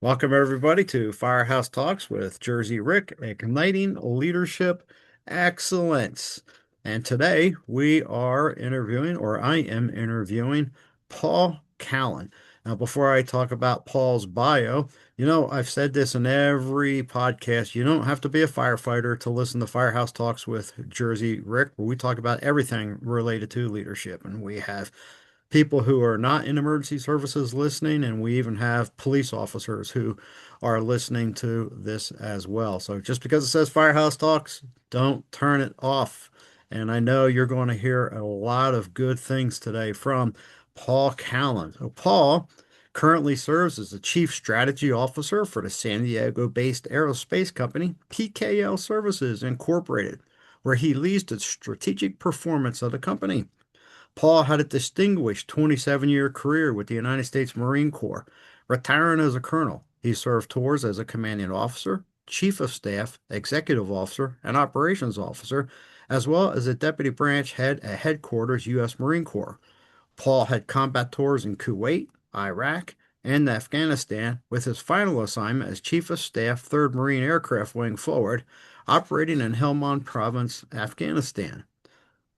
Welcome, everybody, to Firehouse Talks with Jersey Rick, igniting leadership excellence. And today we are interviewing, or I am interviewing, Paul Callan. Now, before I talk about Paul's bio, I've said this in every podcast. You don't have to be a firefighter to listen to Firehouse Talks with Jersey Rick, where we talk about everything related to leadership. And we have people who are not in emergency services listening, and we even have police officers who are listening to this as well. So just because it says Firehouse Talks, don't turn it off. And I know you're going to hear a lot of good things today from Paul Callan. So Paul currently serves as the Chief Strategy Officer for the San Diego-based aerospace company PKL Services Incorporated, where he leads the strategic performance of the company. Paul had a distinguished 27-year career with the United States Marine Corps. Retiring as a colonel, he served tours as a commanding officer, chief of staff, executive officer, and operations officer, as well as a deputy branch head at headquarters U.S. Marine Corps. Paul had combat tours in Kuwait, Iraq, and Afghanistan, with his final assignment as Chief of Staff, 3rd Marine Aircraft Wing Forward, operating in Helmand Province, Afghanistan.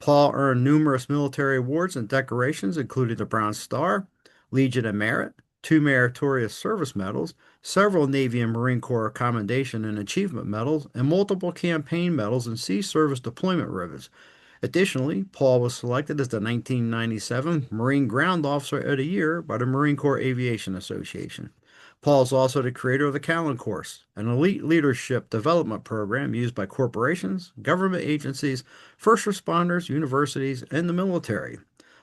Paul earned numerous military awards and decorations, including the Bronze Star, Legion of Merit, two Meritorious Service Medals, several Navy and Marine Corps Commendation and Achievement Medals, and multiple campaign medals and Sea Service Deployment Ribbons. Additionally, Paul was selected as the 1997 Marine Ground Officer of the Year by the Marine Corps Aviation Association. Paul is also the creator of the Callan Course, an elite leadership development program used by corporations, government agencies, first responders, universities, and the military.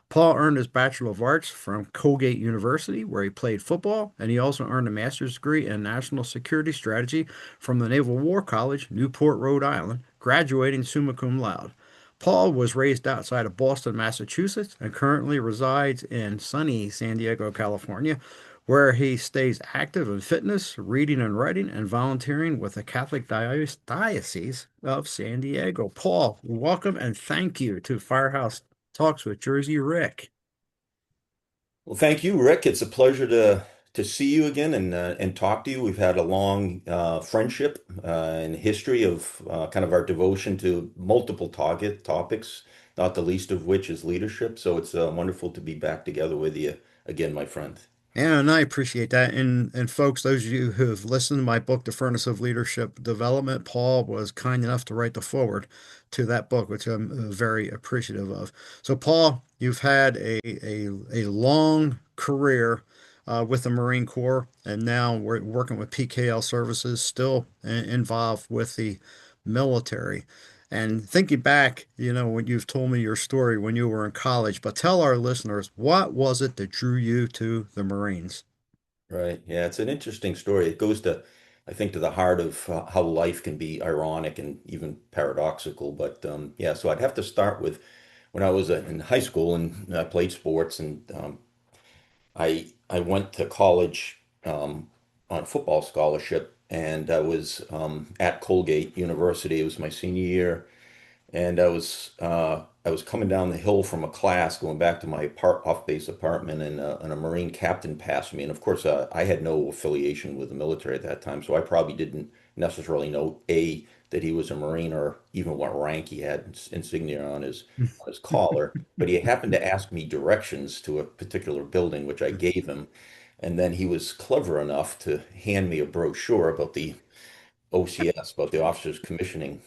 Paul earned his Bachelor of Arts from Colgate University, where he played football, and he also earned a master's degree in national security strategy from the Naval War College, Newport, Rhode Island, graduating summa cum laude. Paul was raised outside of Boston, Massachusetts, and currently resides in sunny San Diego, California, where he stays active in fitness, reading and writing, and volunteering with the Catholic Diocese of San Diego. Paul, welcome and thank you to Firehouse Talks with Jersey Rick. Well, thank you, Rick. It's a pleasure to see you again and talk to you. We've had a long friendship and history of kind of our devotion to multiple target topics, not the least of which is leadership. So it's wonderful to be back together with you again, my friend. And I appreciate that. And folks, those of you who have listened to my book, The Furnace of Leadership Development, Paul was kind enough to write the foreword to that book, which I'm very appreciative of. So, Paul, you've had a long career with the Marine Corps, and now we're working with PKL Services, still involved with the military. And thinking back, when you've told me your story when you were in college, but tell our listeners, what was it that drew you to the Marines? Right. Yeah, it's an interesting story. It goes to, I think, to the heart of how life can be ironic and even paradoxical. But yeah, so I'd have to start with when I was in high school and I played sports and I went to college on football scholarship, and I was at Colgate University. It was my senior year, and I was coming down the hill from a class, going back to my off-base apartment, and a Marine captain passed me. And of course, I had no affiliation with the military at that time, so I probably didn't necessarily know that he was a Marine or even what rank he had insignia on his collar. But he happened to ask me directions to a particular building, which I gave him. And then he was clever enough to hand me a brochure about the OCS, about the Officers Commissioning,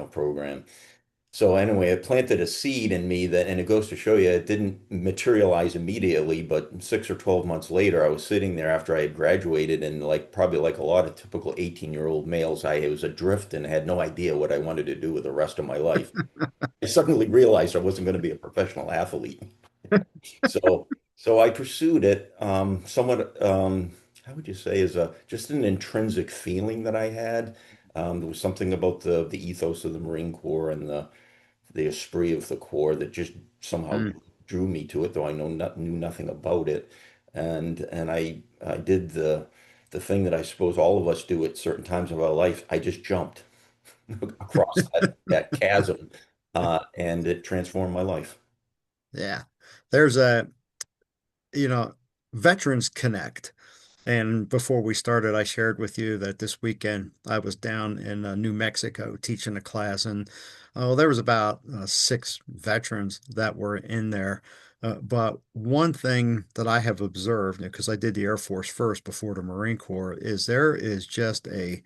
program. So anyway, it planted a seed in me that, and it goes to show you, it didn't materialize immediately, but 6 or 12 months later, I was sitting there after I had graduated, and probably like a lot of typical 18-year-old males, I was adrift and had no idea what I wanted to do with the rest of my life. I suddenly realized I wasn't going to be a professional athlete. So, so I pursued it, somewhat, how would you say, as just an intrinsic feeling that I had. There was something about the ethos of the Marine Corps and the esprit of the Corps that just somehow Mm. drew me to it, though I knew nothing about it. And I did the thing that I suppose all of us do at certain times of our life. I just jumped across that chasm, and it transformed my life. Yeah. There's a, you know, Veterans Connect. And before we started, I shared with you that this weekend I was down in New Mexico teaching a class, and there was about six veterans that were in there. But one thing that I have observed, because I did the Air Force first before the Marine Corps, is there is just a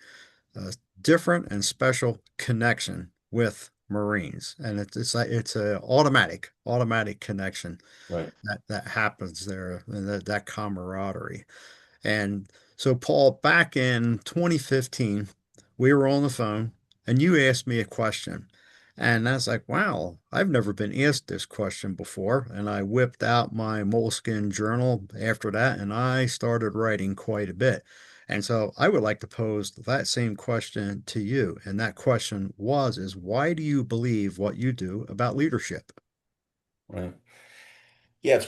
different and special connection with Marines, and it's a automatic connection Right. that happens there, and that camaraderie. And so, Paul, back in 2015, we were on the phone and you asked me a question. And I was like, wow, I've never been asked this question before. And I whipped out my moleskin journal after that and I started writing quite a bit. And so I would like to pose that same question to you. And that question is why do you believe what you do about leadership? Right. Yeah, it's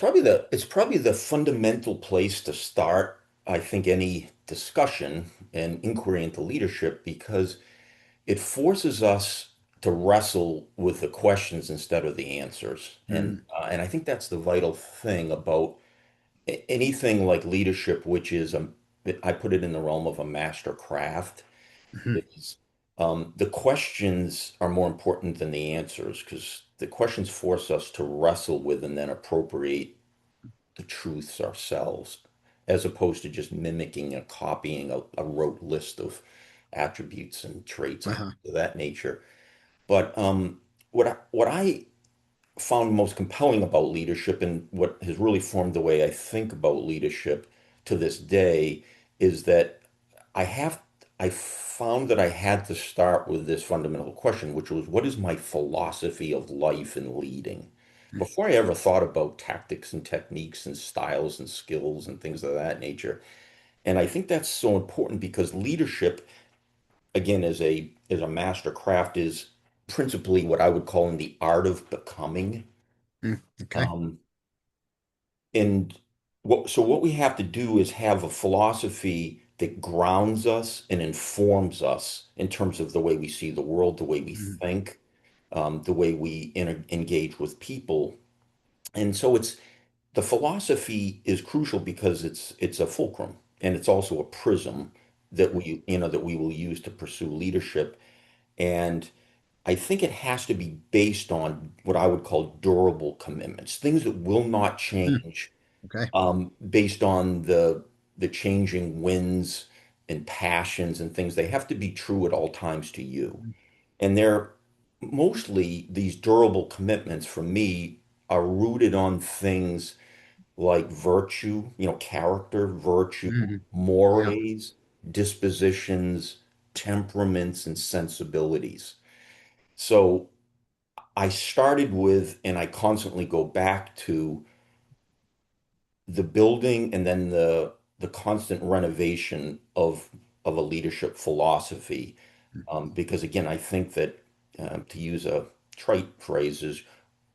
probably the fundamental place to start, I think, any discussion and inquiry into leadership because it forces us to wrestle with the questions instead of the answers. And Mm, and I think that's the vital thing about anything like leadership, which is I put it in the realm of a master craft, mhm, is the questions are more important than the answers because the questions force us to wrestle with and then appropriate the truths ourselves, as opposed to just mimicking and copying a rote list of attributes and traits and uh-huh, of that nature. But what I found most compelling about leadership and what has really formed the way I think about leadership to this day is that I have I found that I had to start with this fundamental question, which was, what is my philosophy of life and leading? mm, Before I ever thought about tactics and techniques and styles and skills and things of that nature. And I think that's so important because leadership, again, as a master craft, is principally what I would call in the art of becoming. okay. Um, and what we have to do is have a philosophy that grounds us and informs us in terms of the way we see the world, the way we Mhm, think, the way we engage with people. And so it's the philosophy is crucial because it's a fulcrum and it's also a prism that we will use to pursue leadership. And I think it has to be based on what I would call durable commitments, things that will not mm, change okay. based on the changing winds and passions and things. They have to be true at all times to you. And they're mostly these durable commitments for me are rooted on things like virtue, character, virtue, Mhm, yeah. mores, dispositions, temperaments, and sensibilities. So I started with, and I constantly go back to the building and then the constant renovation of a leadership philosophy. Because again, I think that to use a trite phrase is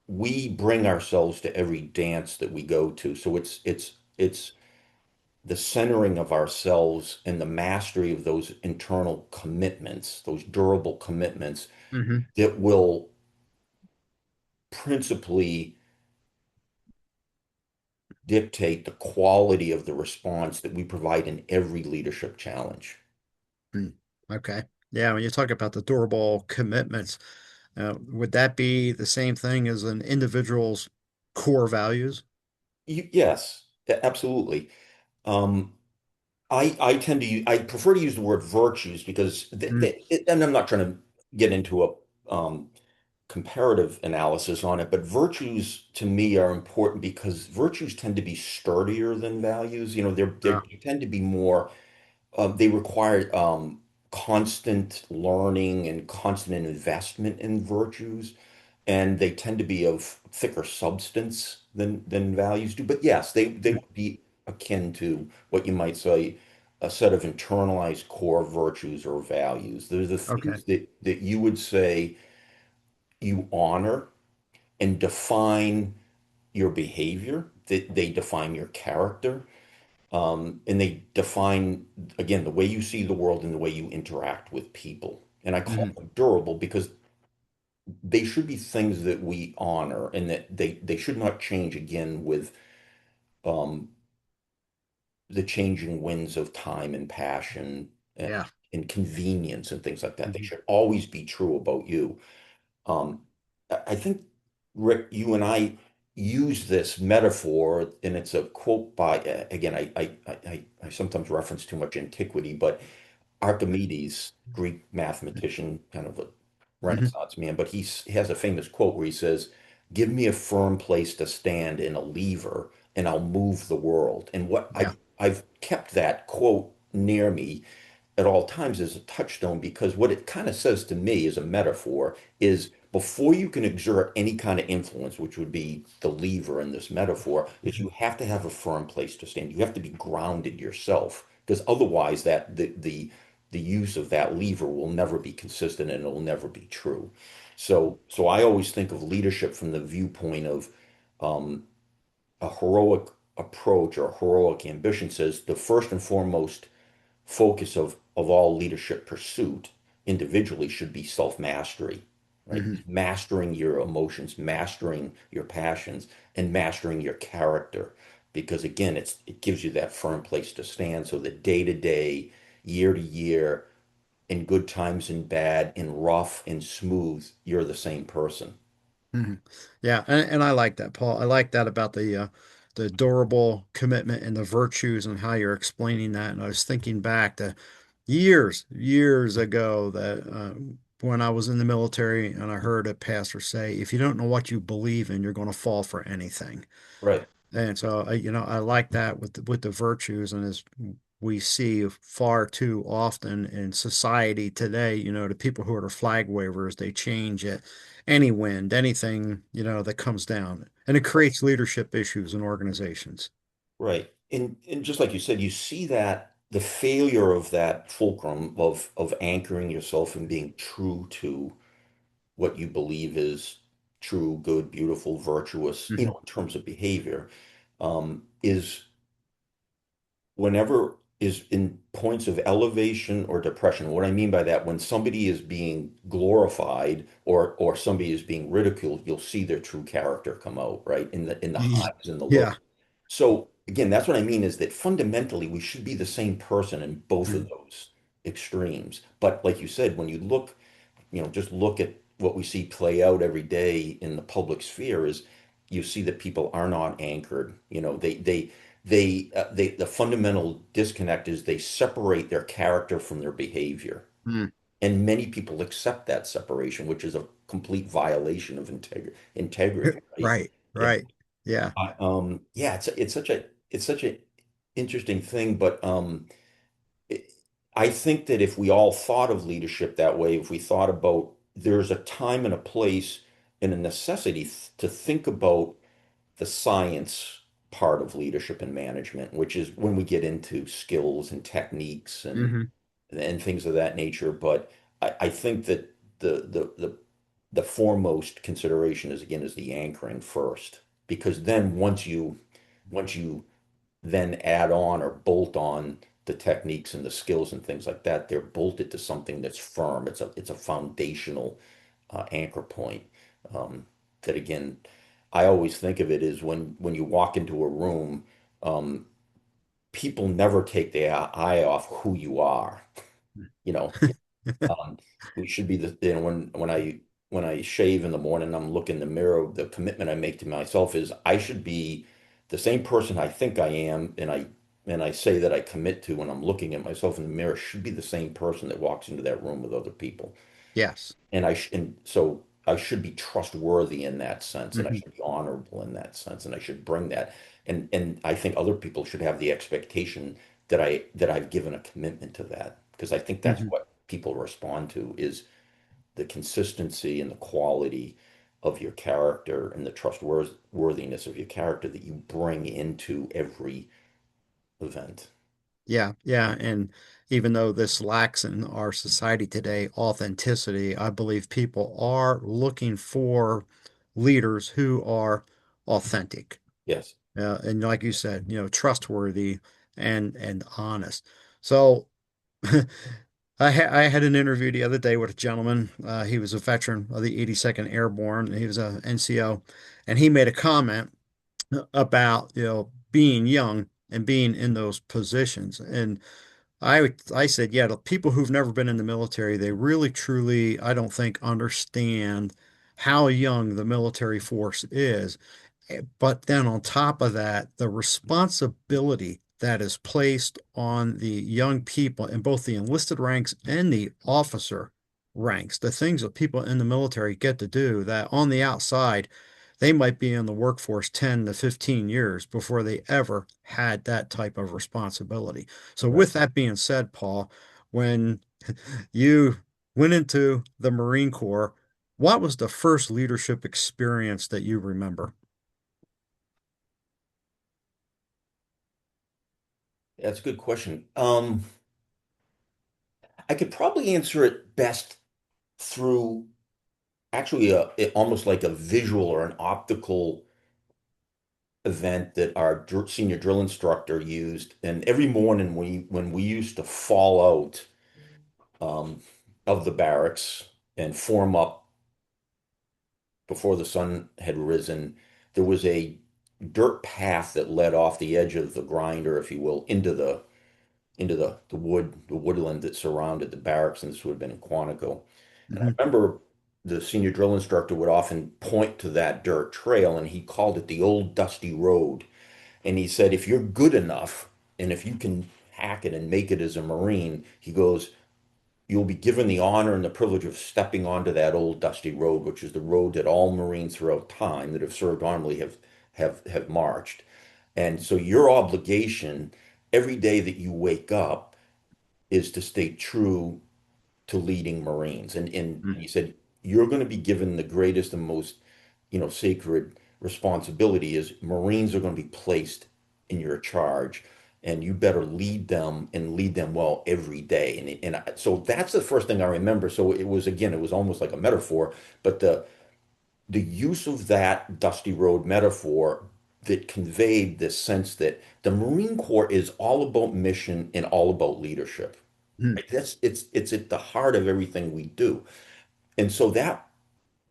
we bring ourselves to every dance that we go to. So it's the centering of ourselves and the mastery of those internal commitments, those durable commitments Hmm. that will principally dictate the quality of the response that we provide in every leadership challenge. Mm, okay. Yeah, when you talk about the durable commitments, would that be the same thing as an individual's core values? Yes, absolutely. Um, I prefer to use the word virtues because Mm, and I'm not trying to get into a comparative analysis on it, but virtues to me are important because virtues tend to be sturdier than values. They tend to be more they require constant learning and constant investment in virtues, and they tend to be of thicker substance than values do. But yes, they mm, would be akin to what you might say a set of internalized core virtues or values. They're the okay. things that you would say you honor and define your behavior, that they define your character. And they define, again, the way you see the world and the way you interact with people. And I call Hmm. them durable because they should be things that we honor and that they should not change again with um, the changing winds of time and passion Yeah. and convenience and things like that. They Hmm. should always be true about you. Um, I think, Rick, you and I use this metaphor, and it's a quote by, again, I sometimes reference too much antiquity, but Archimedes, Greek mathematician, kind of a Hmm. Renaissance man, but he has a famous quote where he says, "Give me a firm place to stand and a lever, and I'll move the world." And what Yeah. I've kept that quote near me at all times as a touchstone because what it kind of says to me as a metaphor is before you can exert any kind of influence, which would be the lever in this metaphor, is Hmm. you have to have a firm place to stand. You have to be grounded yourself because otherwise that the use of that lever will never be consistent and it'll never be true. So I always think of leadership from the viewpoint of um, a heroic approach or heroic ambition says the first and foremost focus of all leadership pursuit individually should be self-mastery, right? Hmm. Mastering your emotions, mastering your passions, and mastering your character. Because again, it gives you that firm place to stand so that day to day, year to year, in good times and bad, in rough and smooth, you're the same person. Hmm. Yeah, and I like that, Paul. I like that about the durable commitment and the virtues and how you're explaining that. And I was thinking back to years ago that when I was in the military and I heard a pastor say, "If you don't know what you believe in, you're going to fall for anything." Right. And so I like that with the virtues, and as we see far too often in society today, the people who are flag wavers, they change at any wind, anything, that comes down, and it creates leadership issues in organizations. Right. And just like you said, you see that the failure of that fulcrum of anchoring yourself and being true to what you believe is true, good, beautiful, virtuous, Hmm. in terms of behavior, is whenever is in points of elevation or depression. What I mean by that, when somebody is being glorified or somebody is being ridiculed, you'll see their true character come out, right? In the highs and the lows. Yeah. So again, that's what I mean is that fundamentally we should be the same person in both of Mhm. those extremes. But like you said, when you look, just look at what we see play out every day in the public sphere is you see that people are not anchored. The fundamental disconnect is they separate their character from their behavior. Mm. And many people accept that separation, which is a complete violation of integrity, right? Right, Yeah. right. Yeah. Yeah, it's such a interesting thing, but it- I think that if we all thought of leadership that way, if we thought about there's a time and a place and a necessity to think about the science part of leadership and management, which is when we get into skills and techniques Hmm. and things of that nature. But I think that the foremost consideration is the anchoring first, because then once you then add on or bolt on the techniques and the skills and things like that, they're bolted to something that's firm. It's a foundational anchor point. Um, that again, I always think of it as when you walk into a room, um, people never take their eye off who you are. You know, um, we should be when I shave in the morning, I'm looking in the mirror. The commitment I make to myself is I should be the same person I think I am, and I say that I commit to when I'm looking at myself in the mirror should be the same person that walks into that room with other people. Yes. And so I should be trustworthy in that sense, and I Hmm. should be honorable in that sense, and I should bring that. And I think other people should have the expectation that I've given a commitment to that, because I think that's Hmm. what people respond to is the consistency and the quality of your character and the trustworthiness of your character that you bring into every event. Yeah, yeah. And even though this lacks in our society today, authenticity, I believe people are looking for leaders who are authentic. Yes. And like you said, trustworthy and honest. So I had an interview the other day with a gentleman. He was a veteran of the 82nd Airborne. He was a NCO, and he made a comment about being young. and being in those positions. And I said, yeah, the people who've never been in the military, they really truly, I don't think, understand how young the military force is. But then on top of that, the responsibility that is placed on the young people in both the enlisted ranks and the officer ranks, the things that people in the military get to do that on the outside, they might be in the workforce 10 to 15 years before they ever had that type of responsibility. So, Right. with that being said, Paul, when you went into the Marine Corps, what was the first leadership experience that you remember? That's a good question. I could probably answer it best through actually almost like a visual or an optical event that our senior drill instructor used. And every morning when we used to fall out um, of the barracks and form up before the sun had risen, there was a dirt path that led off the edge of the grinder, if you will, into the woodland that surrounded the barracks, and this would have been in Quantico. And I Hmm. remember the senior drill instructor would often point to that dirt trail, and he called it the old dusty road. And he said, if you're good enough, and if you can hack it and make it as a Marine, he goes, you'll be given the honor and the privilege of stepping onto that old dusty road, which is the road that all Marines throughout time that have served honorably have marched. And so your obligation every day that you wake up is to stay true to leading Marines. And he said, you're going to be given the greatest and most, sacred responsibility is Marines are going to be placed in your charge. And you better lead them and lead them well every day. So that's the first thing I remember. So it was, again, it was almost like a metaphor, but the use of that dusty road metaphor that conveyed this sense that the Marine Corps is all about mission and all about leadership. Hmm. Right? It's at the heart of everything we do. And so that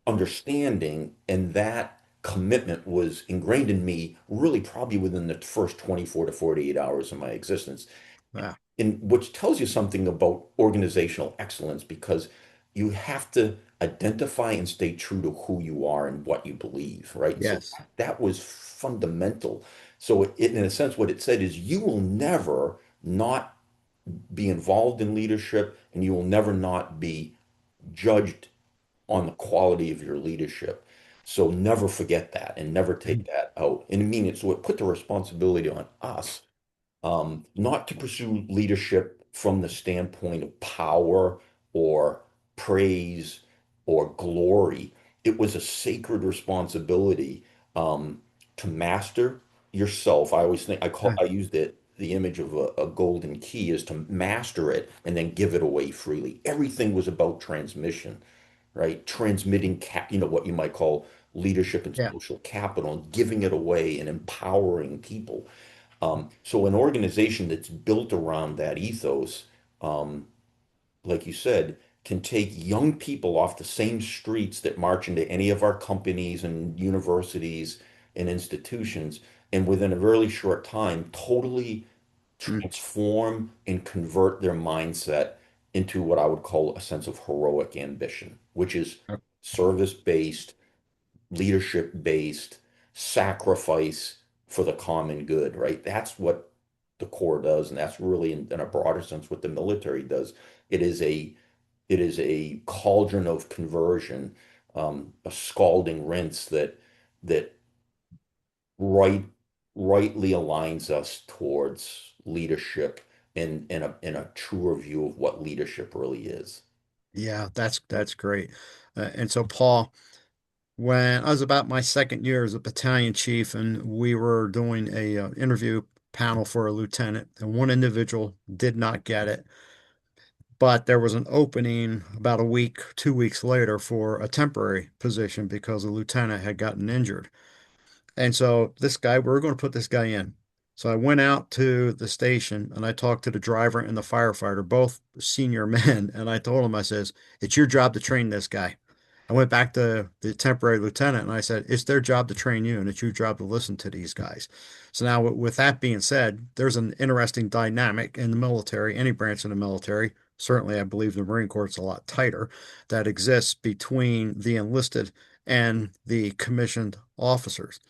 understanding and that commitment was ingrained in me really probably within the first 24 to 48 hours of my existence. Wow. And which tells you something about organizational excellence because you have to identify and stay true to who you are and what you believe, right? And so Yes. that was fundamental. So in a sense, what it said is you will never not be involved in leadership and you will never not be judged on the quality of your leadership. So never forget that and never take that out. And I mean, so it put the responsibility on us not to pursue leadership from the standpoint of power or praise or glory. It was a sacred responsibility to master yourself. I always think I used the image of a golden key is to master it and then give it away freely. Everything was about transmission, right? Transmitting what you might call leadership and Yeah. social capital and giving it away and empowering people. So an organization that's built around that ethos, um, like you said, can take young people off the same streets that march into any of our companies and universities and institutions, and within a really short time, totally Mm. transform and convert their mindset into what I would call a sense of heroic ambition, which is service-based, leadership based, sacrifice for the common good, right? That's what the Corps does, and that's really in a broader sense what the military does. It is a it is a cauldron of conversion, a scalding rinse that right rightly aligns us towards leadership in a truer view of what leadership really is. Yeah, that's great. And so, Paul, when I was about my second year as a battalion chief, and we were doing a interview panel for a lieutenant, and one individual did not get it, but there was an opening about a week, 2 weeks later for a temporary position because the lieutenant had gotten injured. And so this guy, we are going to put this guy in. So I went out to the station and I talked to the driver and the firefighter, both senior men, and I told him, I says, it's your job to train this guy. I went back to the temporary lieutenant and I said, it's their job to train you and it's your job to listen to these guys. So now, with that being said, there's an interesting dynamic in the military, any branch of the military. Certainly, I believe the Marine Corps is a lot tighter that exists between the enlisted and the commissioned officers.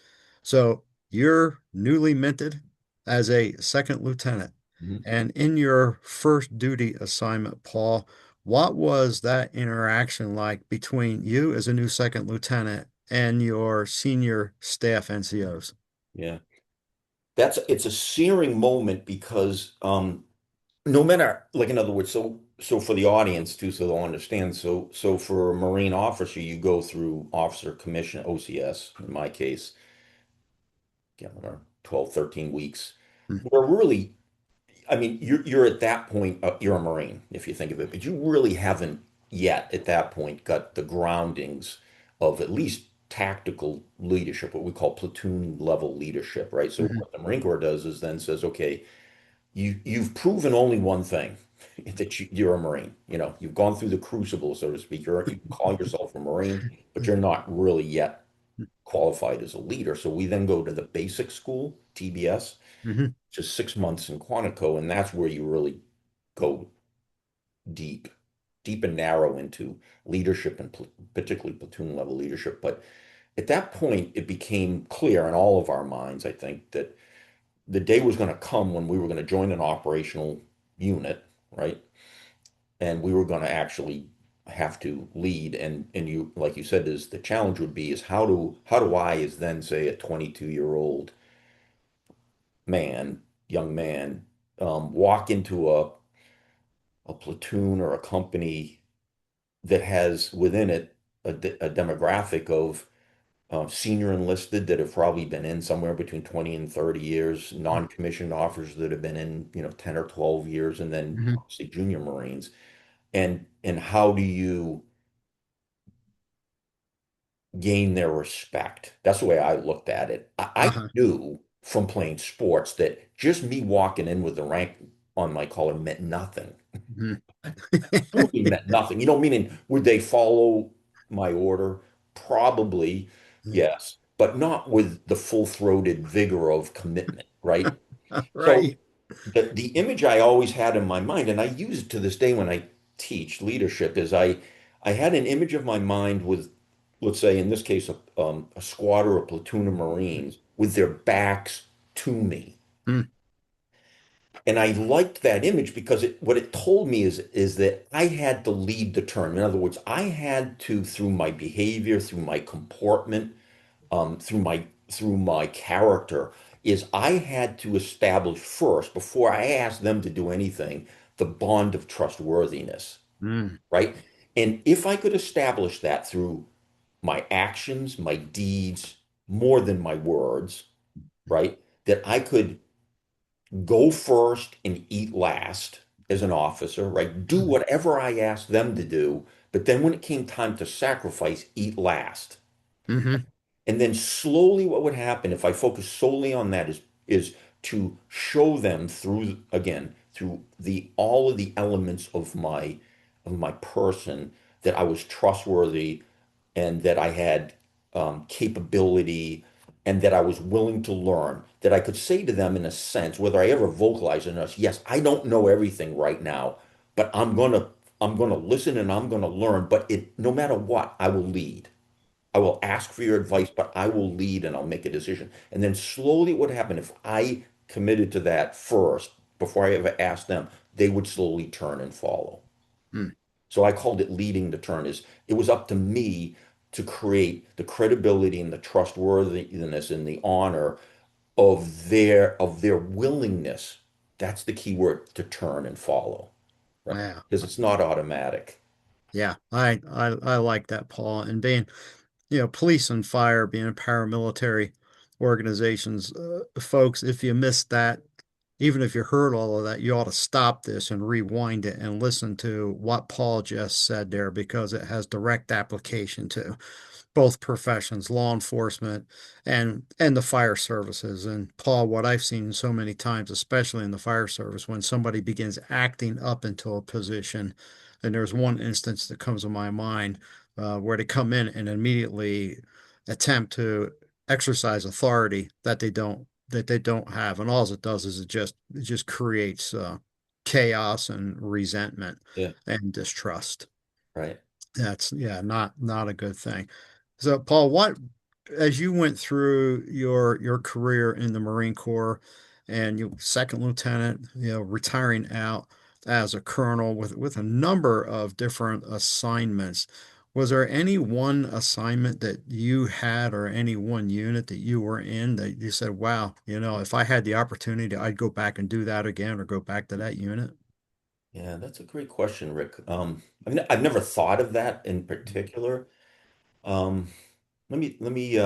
So you're newly minted as a second lieutenant. Mhm. And in your first duty assignment, Paul, what was that interaction like between you as a new second lieutenant and your senior staff NCOs? Yeah. It's a searing moment because no matter, like, in other words, so for the audience too, so they'll understand. So for a Marine officer, you go through officer commission, OCS in my case, yeah, I don't know, 12, 13 weeks. Mm, Where really, I mean, you're at that point, you're a Marine if you think of it, but you really haven't yet at that point got the groundings of at least tactical leadership, what we call platoon level leadership, right? So mhm, what the Marine Corps does is then says, okay, you've proven only one thing, that you're a Marine. You know, you've gone through the crucible, so to speak. You call yourself a Marine, but you're not really yet qualified as a leader. So we then go to the basic school, TBS, mhm, which is 6 months in Quantico, and that's where you really go deep, deep and narrow into leadership and particularly platoon level leadership. But at that point, it became clear in all of our minds, I think, that the day was going to come when we were going to join an operational unit, right? And we were going to actually have to lead. And you, like you said, is the challenge would be is how do I, as then say a 22-year-old man, young man, walk into a platoon or a company that has within it a demographic of senior enlisted that have probably been in somewhere between 20 and 30 years, non-commissioned officers that have been in, 10 or 12 years, and then mhm. obviously junior Marines. And how do you gain their respect? That's the way I looked at it. I Uh-huh. knew from playing sports that just me walking in with the rank on my collar meant nothing. Mhm. Absolutely meant nothing. Meaning, would they follow my order? Probably, yes, but not with the full-throated vigor of commitment, right? So Right. the image I always had in my mind, and I use it to this day when I teach leadership, is I had an image of my mind with, let's say in this case, a squad or a platoon of Marines with their backs to me. Mm, And I liked that image because what it told me is that I had to lead the turn. In other words, I had to, through my behavior, through my comportment, through my character, is I had to establish first, before I asked them to do anything, the bond of trustworthiness, mm, right? And if I could establish that through my actions, my deeds, more than my words, right? That I could go first and eat last as an officer, right? Do mhm, whatever I asked them to do, but then when it came time to sacrifice, eat last. mhm, And then slowly what would happen if I focus solely on that is to show them through, again, through the all of the elements of my person, that I was trustworthy, and that I had capability, and that I was willing to learn, that I could say to them in a sense, whether I ever vocalize it, as yes, I don't know everything right now, but I'm gonna listen and I'm gonna learn, but no matter what, I will lead. I will ask for your advice, but I will lead and I'll make a decision. And then slowly what would happen if I committed to that first, before I ever asked them, they would slowly turn and follow. mm. So I called it leading the turn. Is it was up to me to create the credibility and the trustworthiness and the honor of their willingness. That's the key word, to turn and follow, right? Yeah. Because it's not automatic. Yeah. I like that, Paul. And being, police and fire being paramilitary organizations, folks, if you missed that, even if you heard all of that, you ought to stop this and rewind it and listen to what Paul just said there because it has direct application to both professions, law enforcement and the fire services. And Paul, what I've seen so many times, especially in the fire service, when somebody begins acting up into a position, and there's one instance that comes to my mind where they come in and immediately attempt to exercise authority that they don't have, and all it does is it just creates chaos and resentment Yeah, and distrust. right. That's yeah, not a good thing. So, Paul, what as you went through your career in the Marine Corps and you second lieutenant, retiring out as a colonel with a number of different assignments, was there any one assignment that you had or any one unit that you were in that you said, wow, if I had the opportunity, I'd go back and do that again or go back to that unit? Yeah, that's a great question, Rick. I've never thought of that in particular. Um, let me.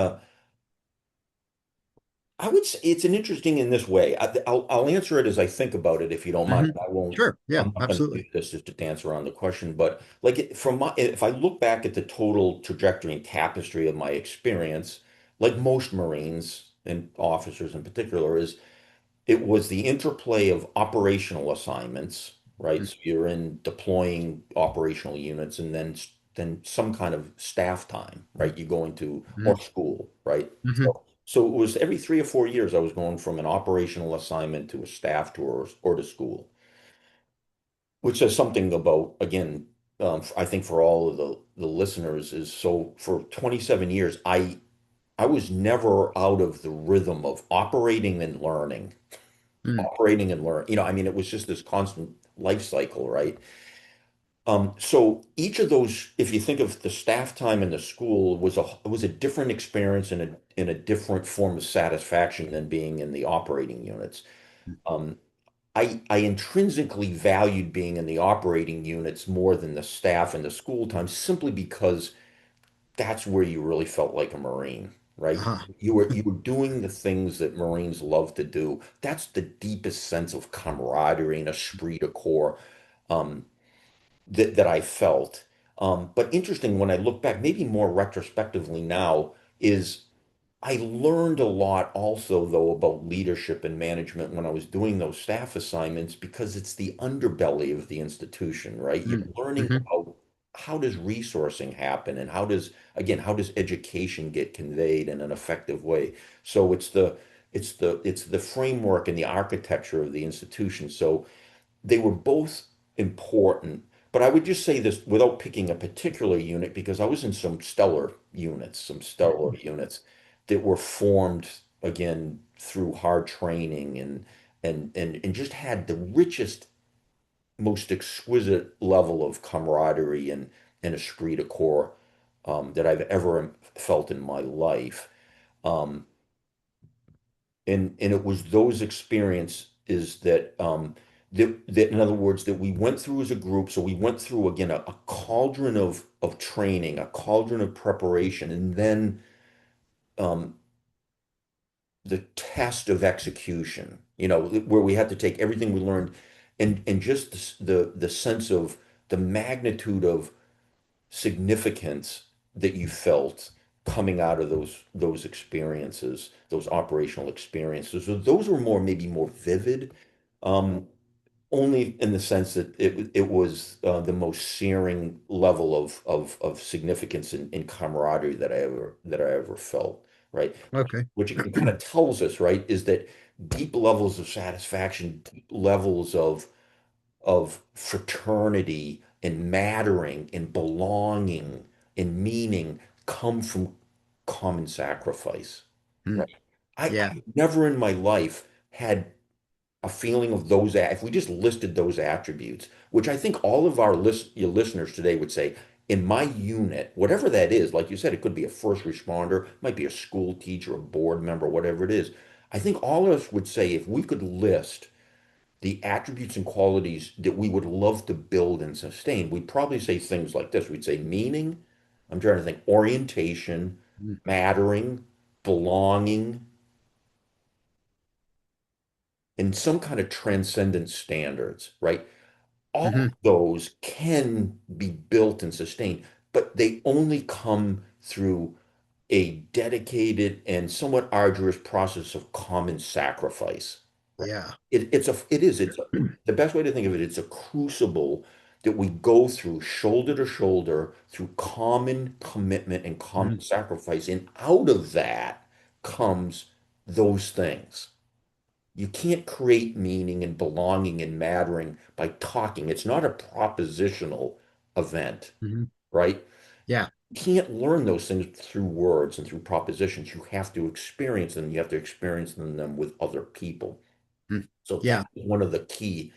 I would say it's an interesting in this way. I'll answer it as I think about it, if you don't mind. Hmm. I won't. Sure. Yeah, I'm not going to absolutely. do this just to dance around the question, but like if I look back at the total trajectory and tapestry of my experience, like most Marines and officers in particular, is it was the interplay of operational assignments, right? So you're in deploying operational units, and then some kind of staff time, right? You go into Mm-hmm. or school, right? Hmm. So it was every 3 or 4 years I was going from an operational assignment to a staff tour or to school, which says something about, again, I think for all of the listeners is so for 27 years, I was never out of the rhythm of operating and learning, Mm. operating and learn. I mean, it was just this constant life cycle, right? So each of those, if you think of the staff time in the school, was a different experience and a different form of satisfaction than being in the operating units. Um, I intrinsically valued being in the operating units more than the staff and the school time, simply because that's where you really felt like a Marine, right? Uh-huh. You were doing the things that Marines love to do. That's the deepest sense of camaraderie and esprit de corps um, that I felt. But interesting when I look back, maybe more retrospectively now, is I learned a lot also, though, about leadership and management when I was doing those staff assignments, because it's the underbelly of the institution, right? You're Mm. learning Hmm. about how does resourcing happen, and how does education get conveyed in an effective way. So it's the framework and the architecture of the institution. So they were both important, but I would just say this without picking a particular unit, because I was in some stellar units that were formed again through hard training and just had the richest, most exquisite level of camaraderie and esprit de corps that I've ever felt in my life. Um, and it was those experiences that in other words that we went through as a group. So we went through again a cauldron of training, a cauldron of preparation, and then um, the test of execution, where we had to take everything we learned and just the sense of the magnitude of significance that you felt coming out of those experiences, those operational experiences. So those were maybe more vivid, um, only in the sense that it was the most searing level of significance and camaraderie that I ever felt, right? Okay. Which it kind of tells us, right, is that deep levels of satisfaction, deep levels of fraternity and mattering and belonging and meaning come from common sacrifice, Mm. right? I, Yeah. I never in my life had a feeling of those, if we just listed those attributes, which I think all of your listeners today would say, in my unit, whatever that is, like you said, it could be a first responder, might be a school teacher, a board member, whatever it is. I think all of us would say if we could list the attributes and qualities that we would love to build and sustain, we'd probably say things like this. We'd say meaning, I'm trying to think, orientation, Mm. mattering, belonging, and some kind of transcendent standards, right? All Hmm. of those can be built and sustained, but they only come through a dedicated and somewhat arduous process of common sacrifice. Right? Yeah. It is, the best way to think of it, it's a crucible that we go through shoulder to shoulder through common commitment and common Mhm. sacrifice. And out of that comes those things. You can't create meaning and belonging and mattering by talking. It's not a propositional event, Mhm. right? Yeah. You can't learn those things through words and through propositions. You have to experience them. You have to experience them with other people. Mm. So that Yeah. is one of the key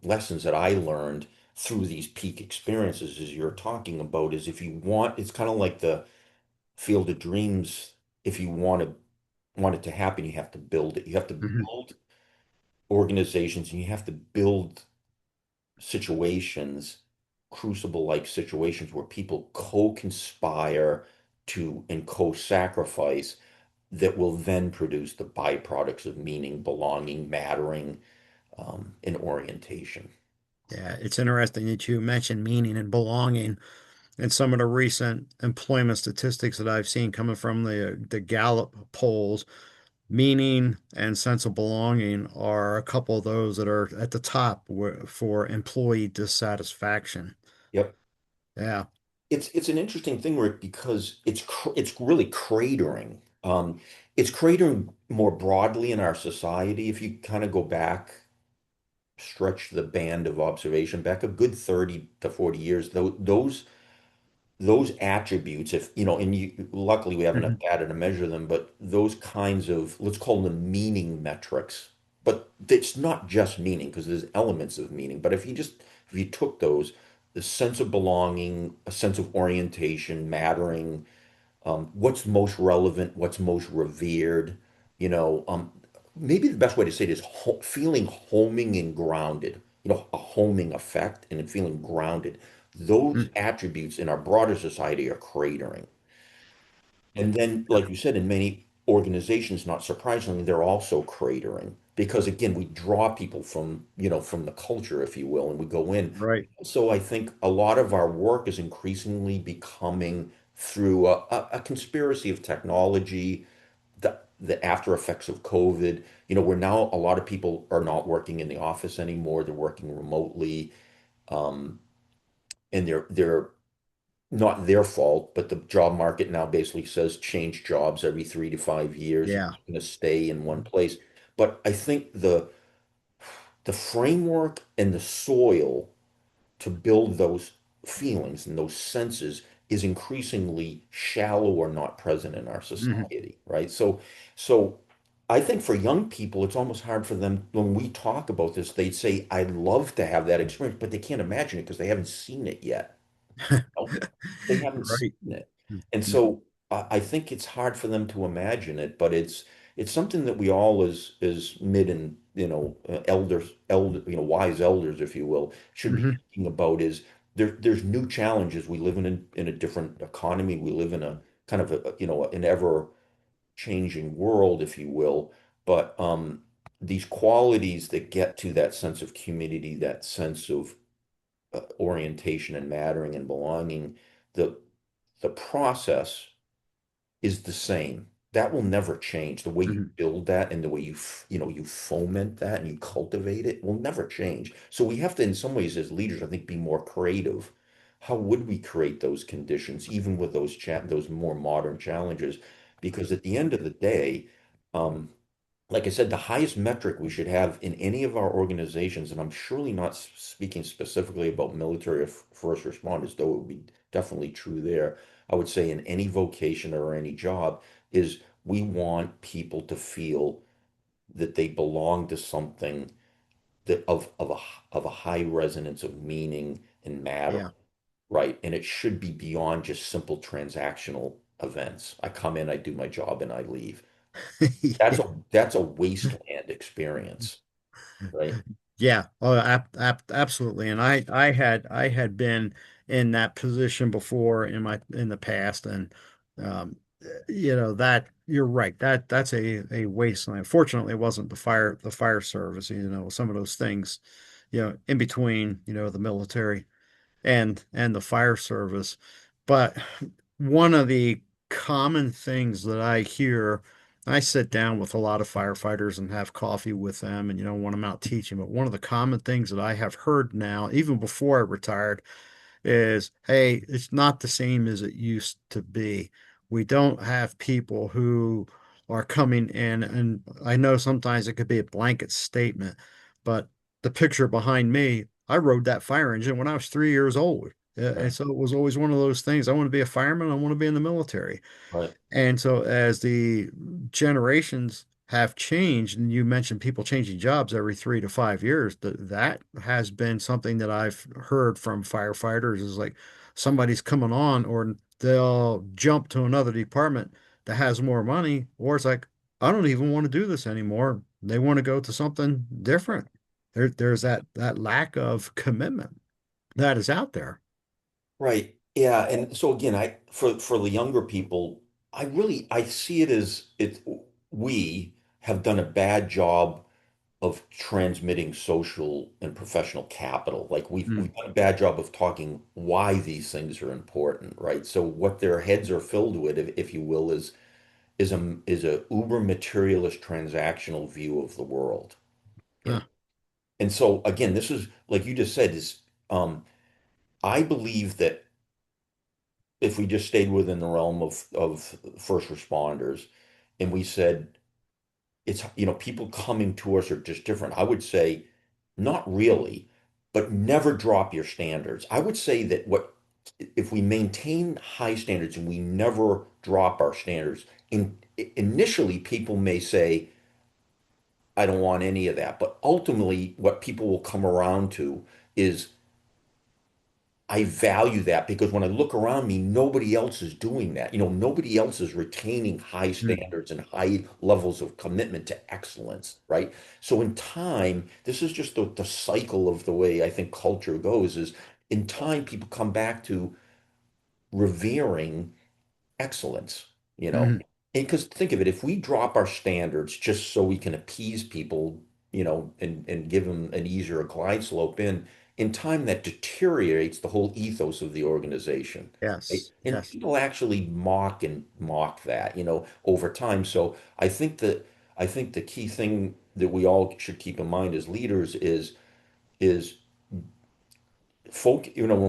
lessons that I learned through these peak experiences is you're talking about is if you want, it's kind of like the field of dreams. If you want it to happen, you have to build it. You have to Mhm. build organizations and you have to build situations, crucible-like situations where people co-conspire to and co-sacrifice that will then produce the byproducts of meaning, belonging, mattering, and orientation. Yeah. It's interesting that you mentioned meaning and belonging and some of the recent employment statistics that I've seen coming from the Gallup polls. Meaning and sense of belonging are a couple of those that are at the top for employee dissatisfaction. Yep. Yeah. It's an interesting thing, Rick, because it's really cratering. It's cratering more broadly in our society. If you kind of go back, stretch the band of observation back a good 30 to 40 years, those attributes, if you know, and you luckily we have enough Hmm. data to measure them, but those kinds of, let's call them meaning metrics. But it's not just meaning because there's elements of meaning. But if you took those, the sense of belonging, a sense of orientation, mattering, what's most relevant, what's most revered, you know, maybe the best way to say it is feeling homing and grounded, a homing effect and feeling grounded. Those attributes in our broader society are cratering. And then, like you said, in many organizations, not surprisingly, they're also cratering because again, we draw people from, from the culture, if you will, and we go in. Right. So I think a lot of our work is increasingly becoming through a conspiracy of technology, the after effects of COVID. Where now a lot of people are not working in the office anymore, they're working remotely, um, and they're not their fault, but the job market now basically says change jobs every 3 to 5 years. You're Yeah. going to stay in one place. But I think the framework and the soil to build those feelings and those senses is increasingly shallow or not present in our Hmm. society, right? So I think for young people, it's almost hard for them when we talk about this, they'd say, I'd love to have that experience, but they can't imagine it because they haven't seen it yet. know? They haven't Right. seen it. And so I think it's hard for them to imagine it, but it's something that we all as mid and elders, wise elders, if you will, should be Hmm. thinking about is there's new challenges. We live in a different economy. We live in a kind of an ever changing world, if you will. But these qualities that get to that sense of community, that sense of orientation and mattering and belonging, the the process is the same. That will never change. The way you Hmm. build that and the way you foment that and you cultivate it will never change. So we have to, in some ways, as leaders, I think, be more creative. How would we create those conditions, even with those more modern challenges? Because at the end of the day, um, like I said, the highest metric we should have in any of our organizations, and I'm surely not speaking specifically about military or first responders, though it would be definitely true there. I would say in any vocation or any job is we want people to feel that they belong to something that of a high resonance of meaning and matter, Yeah. right? And it should be beyond just simple transactional events. I come in, I do my job, and I leave. That's a wasteland experience, right? Yeah, oh, absolutely. And I had been in that position before in the past, and um, that you're right. That's a wasteland. Fortunately, it wasn't the fire service. Some of those things, in between, the military and the fire service. But one of the common things that I hear I sit down with a lot of firefighters and have coffee with them and, when I'm out teaching. But one of the common things that I have heard now, even before I retired, is, hey, it's not the same as it used to be. We don't have people who are coming in, and I know sometimes it could be a blanket statement, but the picture behind me, I rode that fire engine when I was 3 years old. And Right. so it was always one of those things. I want to be a fireman. I want to be in the military. Right. And so as the generations have changed, and you mentioned people changing jobs every 3 to 5 years, that has been something that I've heard from firefighters is like somebody's coming on or they'll jump to another department that has more money, or it's like, I don't even want to do this anymore. They want to go to something different. There's that lack of commitment that is out there. Right. Yeah. And so again, for the younger people, I see it as we have done a bad job of transmitting social and professional capital. Like we've Mm, done a bad job of talking why these things are important, right? So what their heads are filled with, if you will, is a uber materialist transactional view of the world. You know. huh, And so again, this is like you just said, is I believe that if we just stayed within the realm of first responders and we said it's people coming to us are just different, I would say not really, but never drop your standards. I would say that what if we maintain high standards and we never drop our standards, initially people may say I don't want any of that, but ultimately what people will come around to is I value that because when I look around me, nobody else is doing that. Nobody else is retaining high mm, standards and high levels of commitment to excellence, right? So in time, this is just the cycle of the way I think culture goes is in time, people come back to revering excellence, you know. mm, And because think of it, if we drop our standards just so we can appease people, and give them an easier glide slope in time that deteriorates the whole ethos of the organization. Right? yes, And yes. people actually mock that, over time. So I think the key thing that we all should keep in mind as leaders is when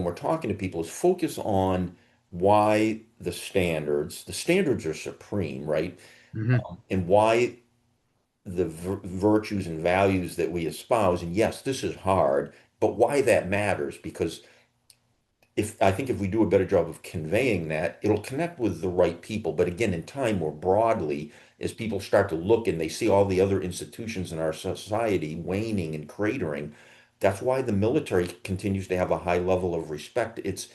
we're talking to people is focus on why the standards are supreme, right? Hmm. And why the virtues and values that we espouse. And yes, this is hard, but why that matters because if I think if we do a better job of conveying that, it'll connect with the right people. But again, in time, more broadly, as people start to look and they see all the other institutions in our society waning and cratering, that's why the military continues to have a high level of respect. It's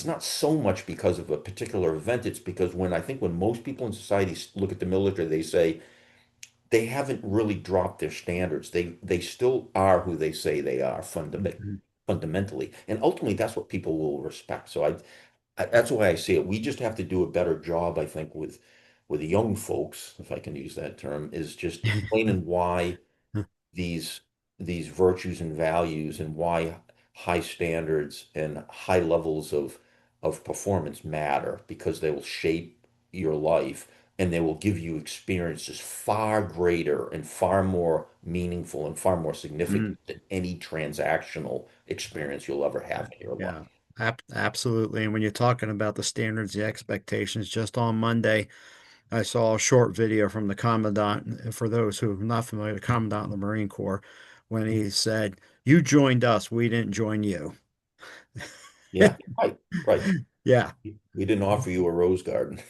not so much because of a particular event. It's because when most people in society look at the military, they say, they haven't really dropped their standards. They still are who they say they are fundamentally, and ultimately that's what people will respect. So that's the way I see it. We just have to do a better job, I think, with the young folks, if I can use that term, is just explaining why these these virtues and values and why high standards and high levels of performance matter because they will shape your life and they will give you experiences far greater and far more meaningful and far more significant Mm, than any transactional experience you'll ever have in your life. yeah, absolutely. And when you're talking about the standards, the expectations, just on Monday, I saw a short video from the Commandant. For those who are not familiar, the Commandant of the Marine Corps, when he said, "You joined us, we didn't join you." Yeah, right, right. Yeah, We didn't offer you a rose garden.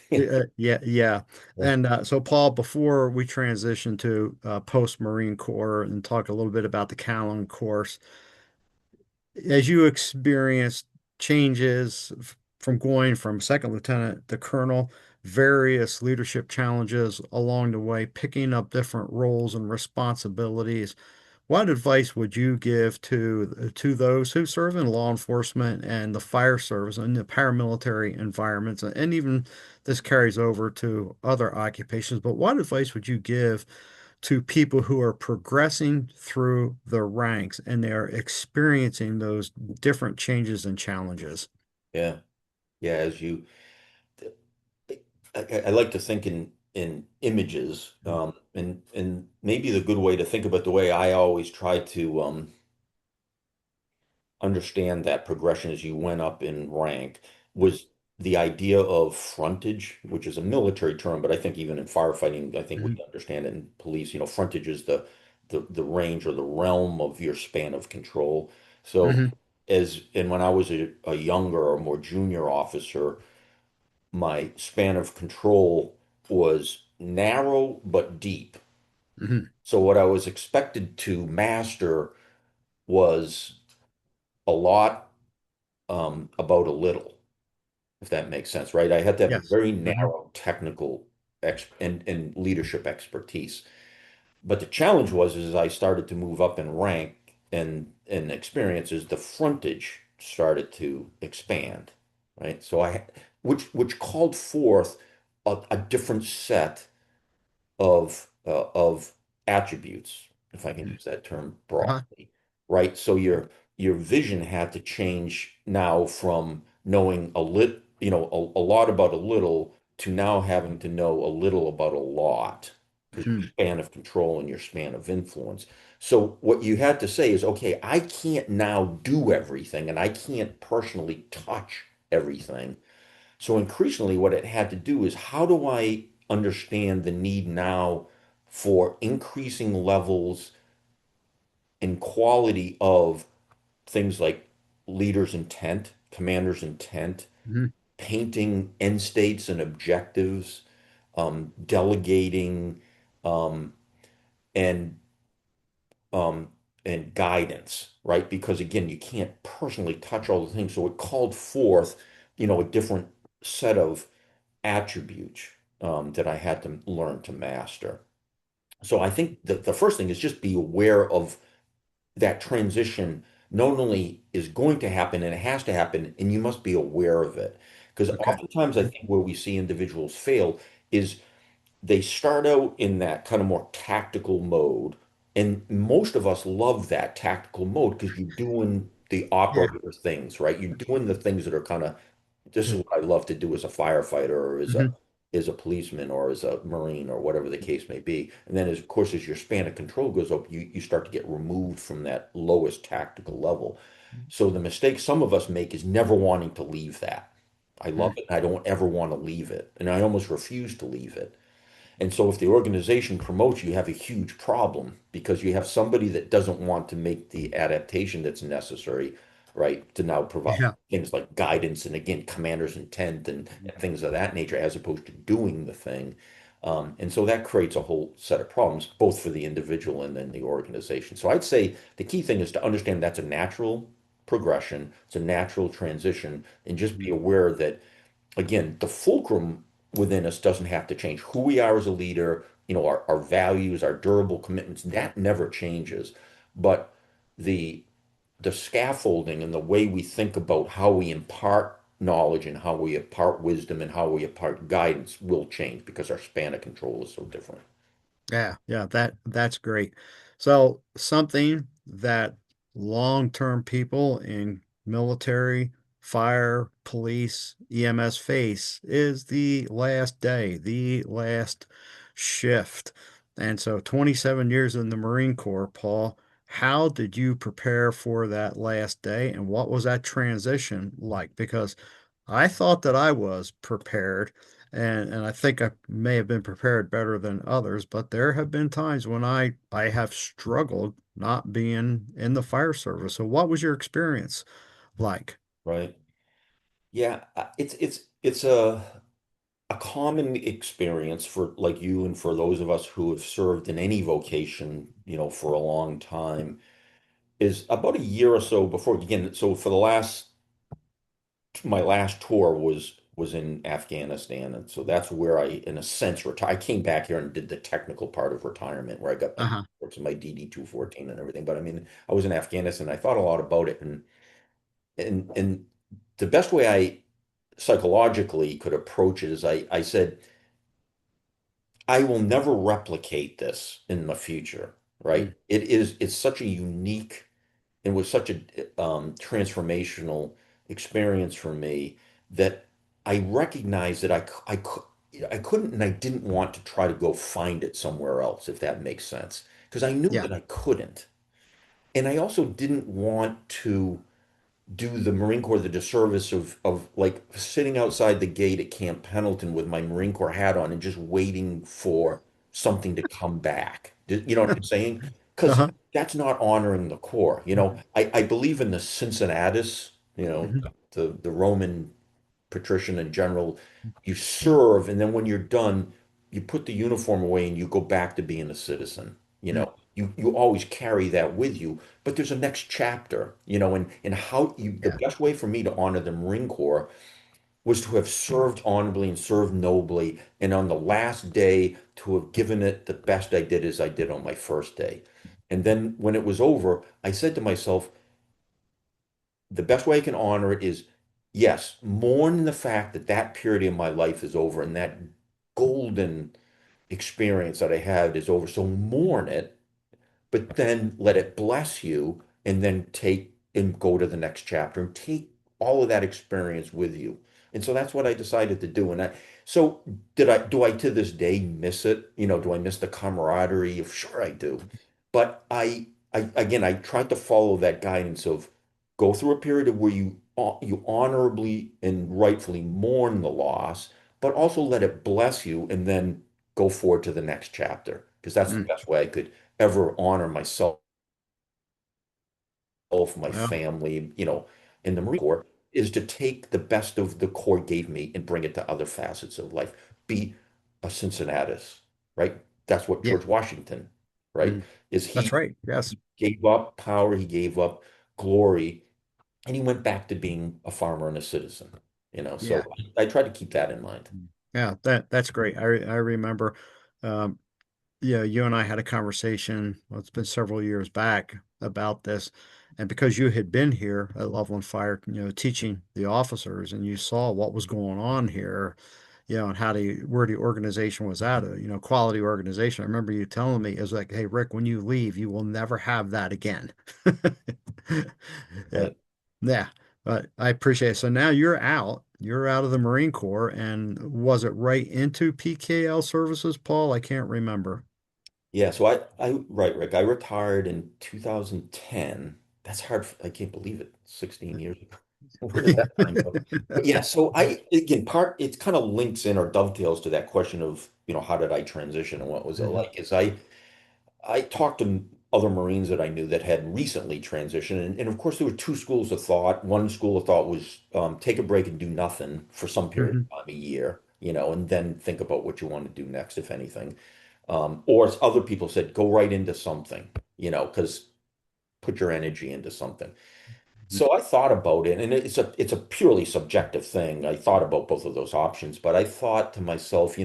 yeah, yeah. Yeah, And so, Paul, before we transition to post Marine Corps and talk a little bit about the Callan course, as you experienced changes from going from second lieutenant to colonel, various leadership challenges along the way, picking up different roles and responsibilities, what advice would you give to those who serve in law enforcement and the fire service and the paramilitary environments, and even this carries over to other occupations, but what advice would you give to people who are progressing through the ranks and they are experiencing those different changes and challenges? yeah, yeah. As you, I like to think in. in images, and maybe the good way to think about the way I always try to understand that progression as you went up in rank was the idea of frontage, which is a military term, but I think even in firefighting, I think we Mhm. understand it in police, frontage is the range or the realm of your span of control. So Mhm. and when I was a younger or more junior officer, my span of control was narrow but deep. Mhm. So what I was expected to master was a lot about a little, if that makes sense, right? I had to have a Yes. very Mhm. narrow technical ex and leadership expertise. But the challenge was as I started to move up in rank and experiences, the frontage started to expand, right? Which called forth a different set of attributes, if I can Mhm. use that term Uh-huh. broadly, right? So your vision had to change now from knowing a lot about a little to now having to know a little about a lot because your Mhm. span of control and your span of influence. So what you had to say is, okay, I can't now do everything and I can't personally touch everything. So increasingly, what it had to do is how do I understand the need now for increasing levels and quality of things like leaders' intent, commanders' intent, Mhm. painting end states and objectives, delegating, um, and um, and guidance, right? Because again, you can't personally touch all the things. So it called forth, a different set of attributes that I had to learn to master. So I think the first thing is just be aware of that transition not only is going to happen and it has to happen, and you must be aware of it. Because Okay. oftentimes I Mhm. think where we see individuals fail is they start out in that kind of more tactical mode. And most of us love that tactical mode because you're doing the Yeah. operator things, right? You're doing the things that are kind of this is Mhm. what I love to do as a firefighter or Mhm. as a policeman or as a Marine or whatever the case may be. And then as of course as your span of control goes up, you start to get removed from that lowest tactical level. So the mistake some of us make is never wanting to leave that. I love Mhm. it and I don't ever want to leave it. And I almost refuse to leave it. And so if the organization promotes you, you have a huge problem because you have somebody that doesn't want to make the adaptation that's necessary, right, to now provide Yeah. things like guidance and again, commander's intent and things of that nature, as opposed to doing the thing. And so that creates a whole set of problems, both for the individual and then the organization. So I'd say the key thing is to understand that's a natural progression, it's a natural transition, and just be Mhm. aware that again, the fulcrum within us doesn't have to change. Who we are as a leader, our values, our durable commitments, that never changes. But the the scaffolding and the way we think about how we impart knowledge and how we impart wisdom and how we impart guidance will change because our span of control is so different. Yeah, yeah, that's great. So something that long-term people in military, fire, police, EMS face is the last day, the last shift. And so 27 years in the Marine Corps, Paul, how did you prepare for that last day and what was that transition like? Because I thought that I was prepared and I think I may have been prepared better than others, but there have been times when I have struggled not being in the fire service. So what was your experience like? Right. Yeah, it's a common experience for like you and for those of us who have served in any vocation, for a long time, is about a year or so before again. So for the last my last tour was in Afghanistan, and so that's where I, in a sense, retired. I came back here and did the technical part of retirement, where I got my Uh-huh. reports and my DD 214 and everything. But I mean, I was in Afghanistan. I thought a lot about it, and the best way I psychologically could approach it is I said, I will never replicate this in the future, right? Mm, It's such a unique and was such a transformational experience for me that I recognized that I could. I couldn't and I didn't want to try to go find it somewhere else, if that makes sense, because I knew Yeah. that I couldn't. And I also didn't want to do the Marine Corps the disservice of like sitting outside the gate at Camp Pendleton with my Marine Corps hat on and just waiting for something to come back. You know what I'm saying? Because Uh-huh. that's not honoring the Corps. I believe in the Cincinnatus, Mhm. the Roman patrician and general. You serve, and then when you're done, you put the uniform away and you go back to being a citizen. Mhm. You always carry that with you, but there's a next chapter, and how the Yeah. best way for me to honor the Marine Corps was to have served honorably and served nobly, and on the last day to have given it the best I did as I did on my first day. And then when it was over, I said to myself, the best way I can honor it is, yes, mourn the fact that that period in my life is over and that golden experience that I had is over. So mourn it, but then let it bless you and then take and go to the next chapter and take all of that experience with you. And so that's what I decided to do. So do I to this day miss it? Do I miss the camaraderie? Sure I do. But again, I tried to follow that guidance of go through a period of where you honorably and rightfully mourn the loss, but also let it bless you and then go forward to the next chapter. Because that's the Mm. best way I could ever honor myself, my Well, family, in the Marine Corps, is to take the best of the Corps gave me and bring it to other facets of life. Be a Cincinnatus, right? That's what yeah. George Washington, right? Mm. Is That's right. Yes. he gave up power, he gave up glory, and he went back to being a farmer and a citizen, Yeah. So I try to keep that in mind. Mm. Yeah, that's great. I remember um yeah, you and I had a conversation, well, it's been several years back about this. And because you had been here at Loveland Fire, teaching the officers and you saw what was going on here, and where the organization was at, quality organization. I remember you telling me, it was like, hey, Rick, when you leave, you will never have that again. Yeah. Right. Yeah. But I appreciate it. So now you're out of the Marine Corps, and was it right into PKL services, Paul? I can't remember. Yeah, so right, Rick. I retired in 2010. That's hard. I can't believe it. 16 years ago. Where did that time go? But yeah, so again, it kind of links in or dovetails to that question of, how did I transition and what was it Mhm. like? I talked to other Marines that I knew that had recently transitioned, and of course there were two schools of thought. One school of thought was take a break and do nothing for some period Mhm. of time, a year, and then think about what you want to do next, if anything. Or as other people said, go right into something, because put your energy into something. Mhm. So I thought about it, and it's a purely subjective thing. I thought about both of those options, but I thought to myself,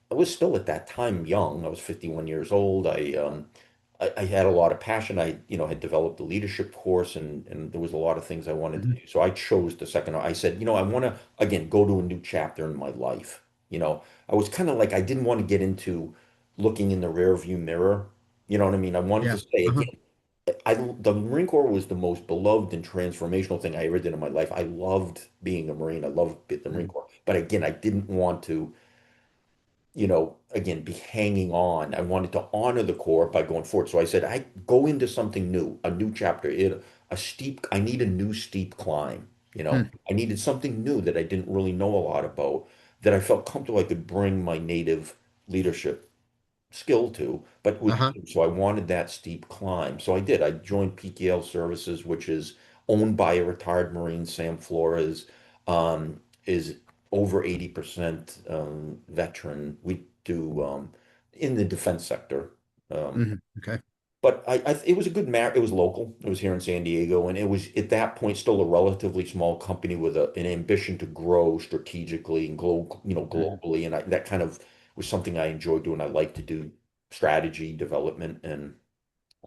I was still at that time young. I was 51 years old. I had a lot of passion. I, had developed a leadership course, and there was a lot of things I wanted to Mhm. do. So I chose the second. I said, I want to again go to a new chapter in my life. I was kind of like I didn't want to get into looking in the rear view mirror. You know what I mean? I wanted Yeah. to say Uh-huh. again, the Marine Corps was the most beloved and transformational thing I ever did in my life. I loved being a Marine. I loved the Marine Mhm. Corps. But again, I didn't want to again, be hanging on. I wanted to honor the Corps by going forward. So I said, I go into something new, a new chapter, I need a new steep climb. Mhm. I needed something new that I didn't really know a lot about, that I felt comfortable I could bring my native leadership skill to, but with Uh-huh. so I wanted that steep climb. So I did. I joined PKL Services, which is owned by a retired Marine, Sam Flores, is over 80% veteran. We do in the defense sector. Um, Mhm. Okay. but it was a good it was local. It was here in San Diego, and it was at that point still a relatively small company with an ambition to grow strategically and Mhm. globally. And that kind of was something I enjoyed doing. I like to do strategy development, and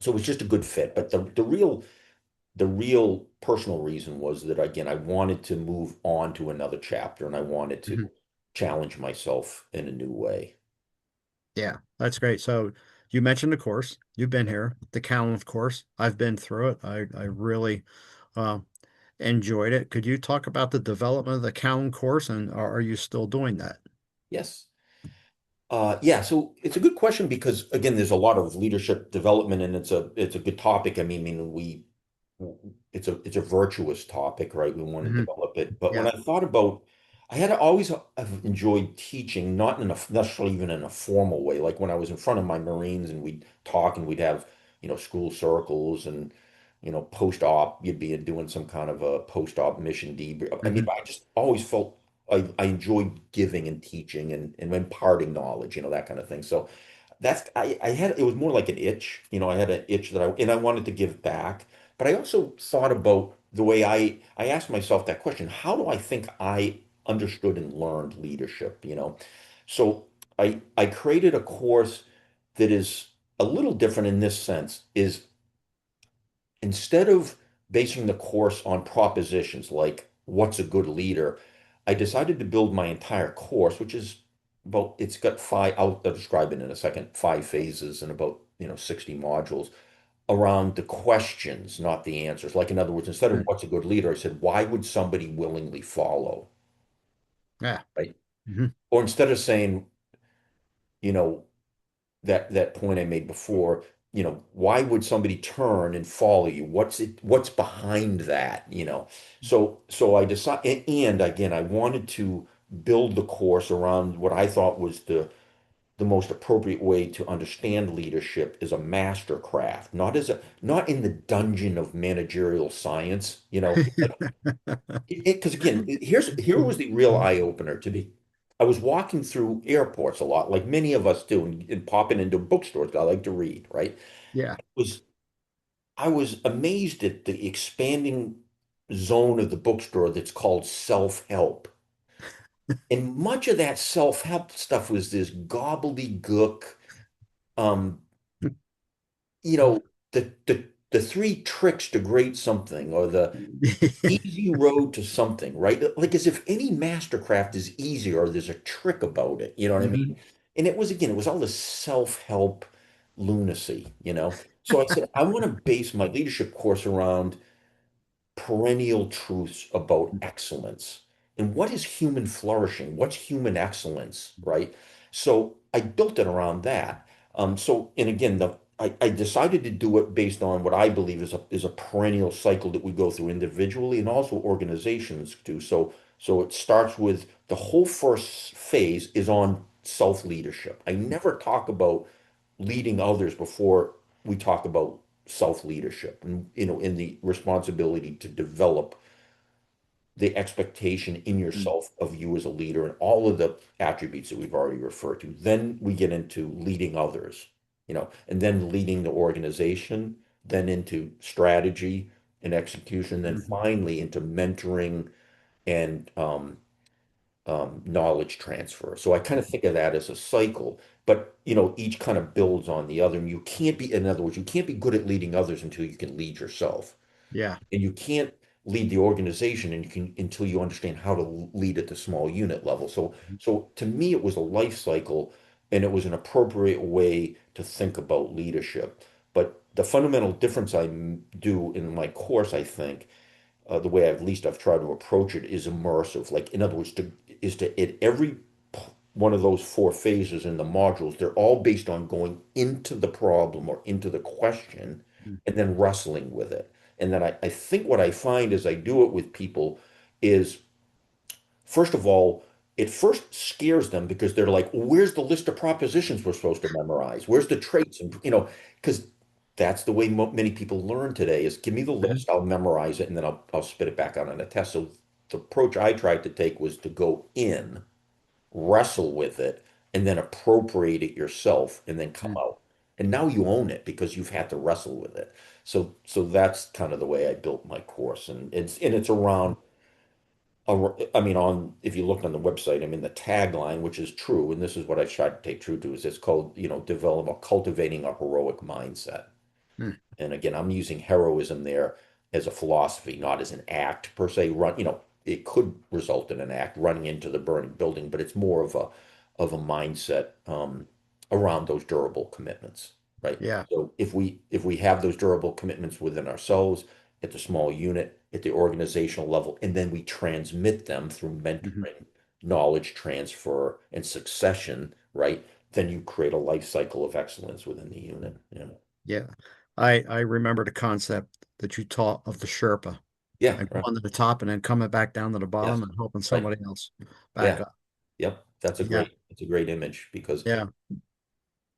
so it was just a good fit. But the real personal reason was that again, I wanted to move on to another chapter, and I wanted to Mhm. challenge myself in a new way. Yeah, that's great. So you mentioned the course. You've been here, the Callan course. I've been through it. I really uh, enjoyed it. Could you talk about the development of the Callan course, and are you still doing that? Yes. Yeah, so it's a good question because again, there's a lot of leadership development, and it's a good topic. I mean, it's a virtuous topic, right? We want to Hmm. develop it. But when Yeah. I thought about, I had always have enjoyed teaching, not in a necessarily even in a formal way. Like when I was in front of my Marines and we'd talk and we'd have, school circles and, post-op, you'd be doing some kind of a post-op mission debrief. I mean, Hmm. I just always felt I enjoyed giving and teaching and imparting knowledge, that kind of thing. So I had it was more like an itch, I had an itch and I wanted to give back. But I also thought about the way I asked myself that question, how do I think I understood and learned leadership? So I created a course that is a little different in this sense, is instead of basing the course on propositions like what's a good leader, I decided to build my entire course, which is it's got five, I'll describe it in a second, five phases and about, 60 modules around the questions, not the answers. Like, in other words, instead of what's a good leader, I said, why would somebody willingly follow? Yeah. Right. Hmm. Or instead of saying, you know, that point I made before, why would somebody turn and follow you? What's behind that? So I decided, and again, I wanted to build the course around what I thought was the most appropriate way to understand leadership is a master craft, not in the dungeon of managerial science. Because again, here was the real eye opener to me. I was walking through airports a lot, like many of us do, and popping into bookstores. I like to read, right? Yeah. Was I was amazed at the expanding zone of the bookstore that's called self-help. And much of that self-help stuff was this gobbledygook, um, you know, the three tricks to great something, or the easy road to something, right? Like as if any mastercraft is easy or there's a trick about it. You know what I Hmm. mean? And it was all this self-help lunacy. So I said, I want to base my leadership course around perennial truths about excellence. And what is human flourishing? What's human excellence, right? So I built it around that. And again, I decided to do it based on what I believe is a perennial cycle that we go through individually and also organizations do. So it starts with the whole first phase is on self-leadership. I never talk about leading others before we talk about self-leadership and in the responsibility to develop the expectation in yourself of you as a leader and all of the attributes that we've already referred to. Then we get into leading others, and then leading the organization, then into strategy and execution, then Hmm. finally into mentoring and knowledge transfer. So I kind of think of that as a cycle, but each kind of builds on the other. And you can't be, in other words, you can't be good at leading others until you can lead yourself. Yeah. And you can't lead the organization until you understand how to lead at the small unit level. So to me, it was a life cycle, and it was an appropriate way to think about leadership. But the fundamental difference do in my course, I think, the way at least I've tried to approach it is immersive. Like, in other words, at every one of those four phases in the modules, they're all based on going into the problem or into the question and then wrestling with it. And then I think what I find as I do it with people is, first of all, it first scares them because they're like, well, where's the list of propositions we're supposed to memorize? Where's the traits? And because that's the way many people learn today is give me the Hmm. list, I'll memorize it, and then I'll spit it back out on a test. So the approach I tried to take was to go in, wrestle with it, and then appropriate it yourself, and then come out. And now you own it because you've had to wrestle with it. So that's kind of the way I built my course, and it's around. I mean, if you look on the website, I mean, the tagline, which is true, and this is what I try to take true to, is it's called, develop a cultivating a heroic mindset. And again, I'm using heroism there as a philosophy, not as an act per se. It could result in an act running into the burning building, but it's more of a mindset around those durable commitments, right? Yeah. So if we have those durable commitments within ourselves, at the small unit, at the organizational level, and then we transmit them through Hmm. mentoring. knowledge transfer and succession, right? Then you create a life cycle of excellence within the unit. Yeah. Yeah. I remember the concept that you taught of the Sherpa Yeah, and right. going to the top and then coming back down to the Yes. bottom and helping Right. somebody else back Yeah. up. Yep. Yeah. It's a great image because Yeah.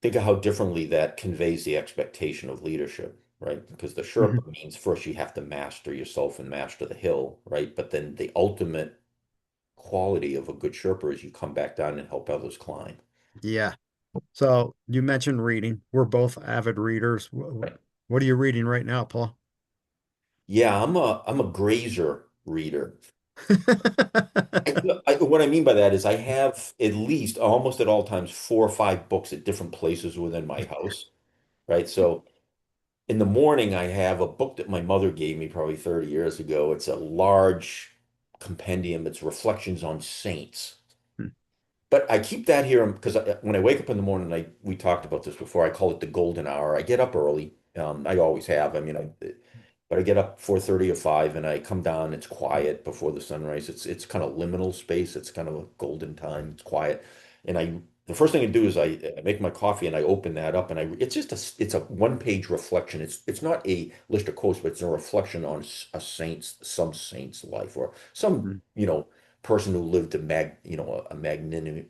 think of how differently that conveys the expectation of leadership, right? Because the Mhm. Sherpa means first you have to master yourself and master the hill, right? But then the ultimate quality of a good Sherpa is you come back down and help others climb. Yeah. So you mentioned reading. We're both avid readers. Right. What are you reading right now, Paul? Yeah, I'm a grazer reader. What I mean by that is I have at least almost at all times 4 or 5 books at different places within my house, right? So in the morning, I have a book that my mother gave me probably 30 years ago. It's a large compendium. It's Reflections on Saints. But I keep that here because when I wake up in the morning, we talked about this before. I call it the golden hour. I get up early. I always have. I mean, but I get up 4:30 or 5 and I come down. It's quiet before the sunrise. It's kind of liminal space. It's kind of a golden time. It's quiet. And the first thing I do is I make my coffee and I open that up and it's just it's a one-page reflection. It's not a list of quotes, but it's a reflection on some saint's life or some, person who lived a magnanimous,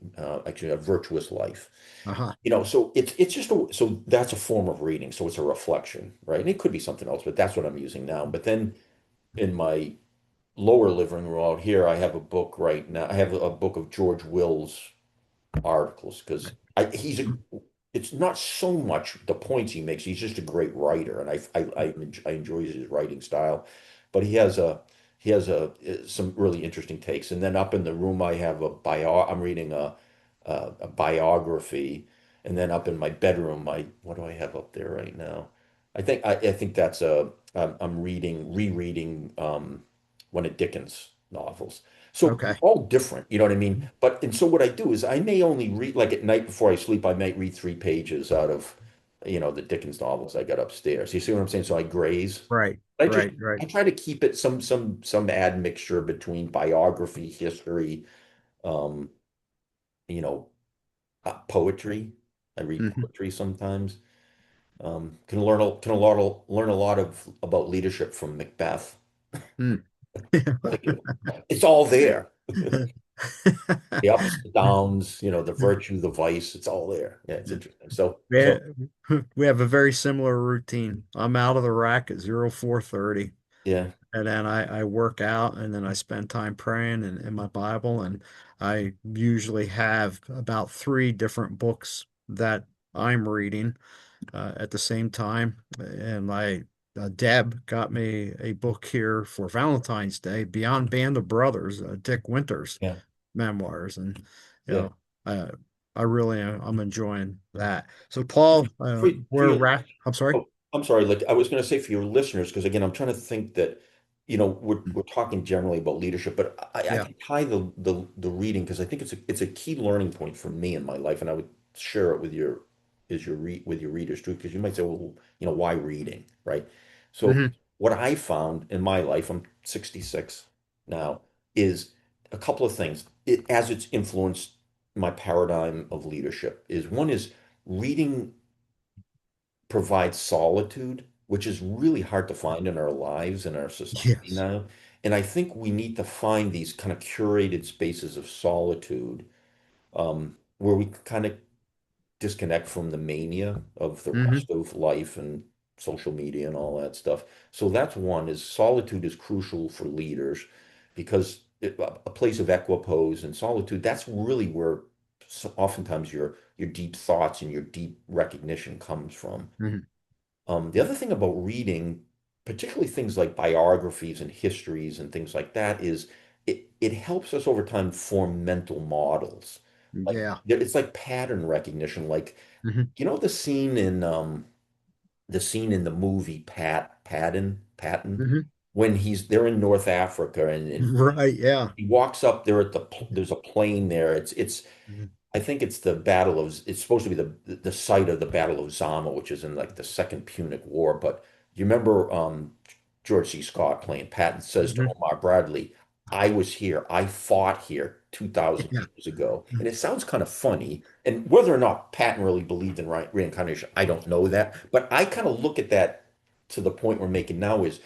actually a virtuous life. Uh-huh. So it's just so that's a form of reading. So it's a reflection, right? And it could be something else, but that's what I'm using now. But then in my lower living room out here, I have a book right now. I have a book of George Will's articles because I he's a it's not so much the points he makes. He's just a great writer, and I enjoy his writing style. But he has some really interesting takes. And then up in the room, I have a bio. I'm reading a biography, and then up in my bedroom, I what do I have up there right now? I think that's I'm rereading one of Dickens' novels. So Okay. all different, you know what I mean? And so what I do is I may only read like at night before I sleep, I might read 3 pages out of, the Dickens novels I got upstairs. You see what I'm saying? So I graze. Right. I just Right. Right. I try to keep it some admixture between biography, history, um, you know, poetry. I read Hmm. poetry sometimes. Learn a lot of about leadership from Macbeth. Mm. It's all there. The ups, the downs, the virtue, the vice, it's all there. Yeah, it's interesting. So, We so we have a very similar routine. I'm out of the rack at 04:30, yeah, and then I work out, and then I spend time praying and in my Bible, and I usually have about three different books that I'm reading at the same time. And my Deb got me a book here for Valentine's Day, Beyond Band of Brothers, Dick Winters yeah, memoirs, and you yeah. know, uh, I really I'm enjoying that. So, Paul, For we're your, wrap. I'm sorry. oh, I'm sorry. Like I was going to say for your listeners, because again, I'm trying to think that, we're talking generally about leadership, but I Yeah. can tie the reading because I think it's a key learning point for me in my life, and I would share it with your readers too, because you might say, well, why reading, right? So Hmm. what I found in my life, I'm 66 now, is a couple of things. As it's influenced my paradigm of leadership is one is reading provides solitude, which is really hard to find in our lives in our society Yes. now. And I think we need to find these kind of curated spaces of solitude where we kind of disconnect from the mania of the Hmm. rest of life and social media and all that stuff. So that's one is solitude is crucial for leaders because a place of equipoise and solitude, that's really where oftentimes your deep thoughts and your deep recognition comes from. Hmm. The other thing about reading, particularly things like biographies and histories and things like that, is it helps us over time form mental models. Like Yeah. it's like pattern recognition. Like Hmm. the scene in the movie Patton, Hmm. when they're in North Africa and Right. Yeah. he walks up there there's a plane there. It's Mhm. I think it's supposed to be the site of the Battle of Zama, which is in like the Second Punic War. But you remember George C. Scott playing Patton says to Mhm. Omar Bradley, I was here, I fought here. 2,000 Yeah. years ago. And it sounds kind of funny. And whether or not Patton really believed in reincarnation, I don't know that. But I kind of look at that to the point we're making now is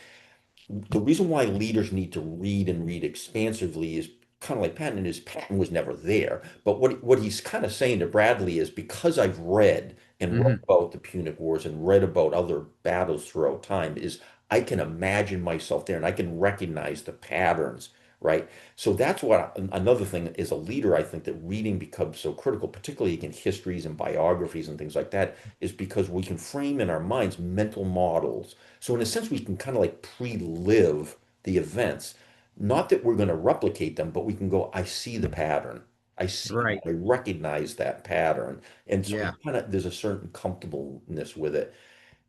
the reason why leaders need to read and read expansively is kind of like Patton is Patton was never there. But what he's kind of saying to Bradley is because I've read and read Hmm. about the Punic Wars and read about other battles throughout time, is I can imagine myself there and I can recognize the patterns, right? So that's what another thing is a leader, I think that reading becomes so critical, particularly in histories and biographies and things like that, is because we can frame in our minds mental models. So in a sense, we can kind of like pre-live the events. Not that we're going to replicate them, but we can go, I see the pattern. I see, Right. I recognize that pattern. And so Yeah. there's a certain comfortableness with it.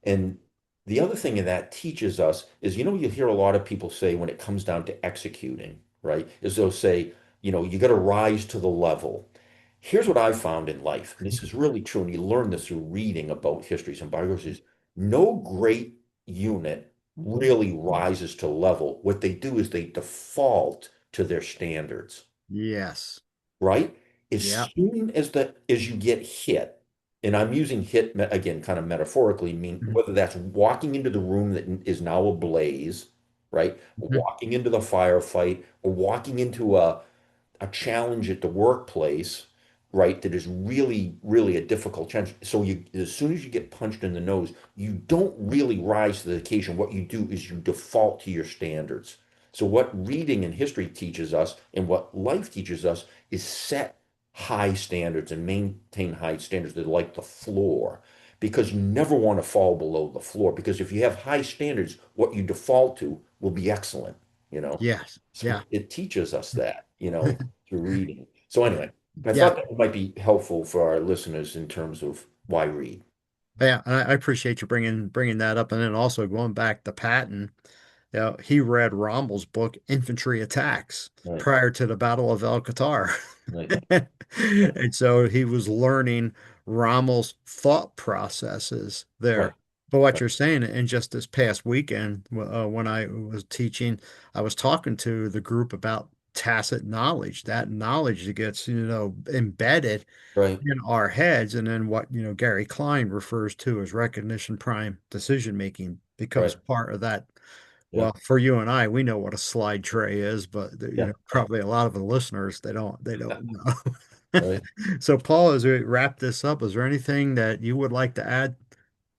And the other thing that teaches us is, you hear a lot of people say when it comes down to executing, right? Is they'll say, you got to rise to the level. Here's what I found in life, and this is really true, and you learn this through reading about histories and biographies. No great unit really rises to level. What they do is they default to their standards, Yes. right? As Yeah. soon as you get hit, and I'm using hit again, kind of metaphorically, mean Mhm. whether that's walking into the room that is now ablaze, right? Or Mhm. walking into the firefight, or walking into a challenge at the workplace, right? That is really, really a difficult challenge. So as soon as you get punched in the nose, you don't really rise to the occasion. What you do is you default to your standards. So what reading and history teaches us and what life teaches us is set high standards and maintain high standards that are like the floor. Because you never want to fall below the floor. Because if you have high standards, what you default to will be excellent, you know. Yes. So Yeah. it teaches us that, through reading. So anyway, I Yeah. thought that might be helpful for our listeners in terms of why read. Yeah. I appreciate you bringing that up, and then also going back to Patton. He read Rommel's book Infantry Attacks Right, prior to the Battle of El Catar. right, And so he was learning Rommel's thought processes right, there. But what right, you're saying, and just this past weekend, when I was teaching, I was talking to the group about tacit knowledge, that knowledge that gets, embedded right, in our heads, and then what, Gary Klein refers to as recognition prime decision making becomes right. part of that. Yeah, Well, for you and I, we know what a slide tray is, but yeah, probably a lot of the listeners they don't know. right. So, Paul, as we wrap this up, is there anything that you would like to add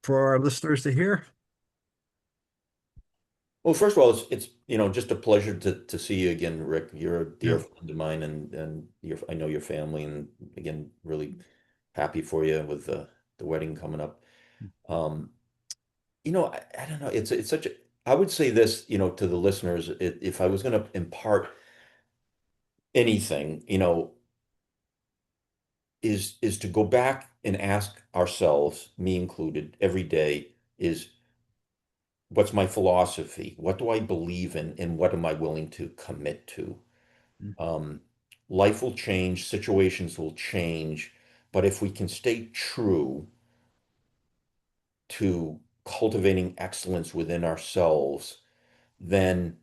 for our listeners to hear? Well, first of all, it's just a pleasure to see you again, Rick. You're a dear Yeah. friend of mine, and I know your family, and again, really happy for you with the wedding coming up. Um, I don't know. It's such a. I would say this, to the listeners, if I was going to impart anything, is to go back and ask ourselves, me included, every day, is what's my philosophy? What do I believe in, and what am I willing to commit to? Um, Life will change, situations will change, but if we can stay true to cultivating excellence within ourselves, then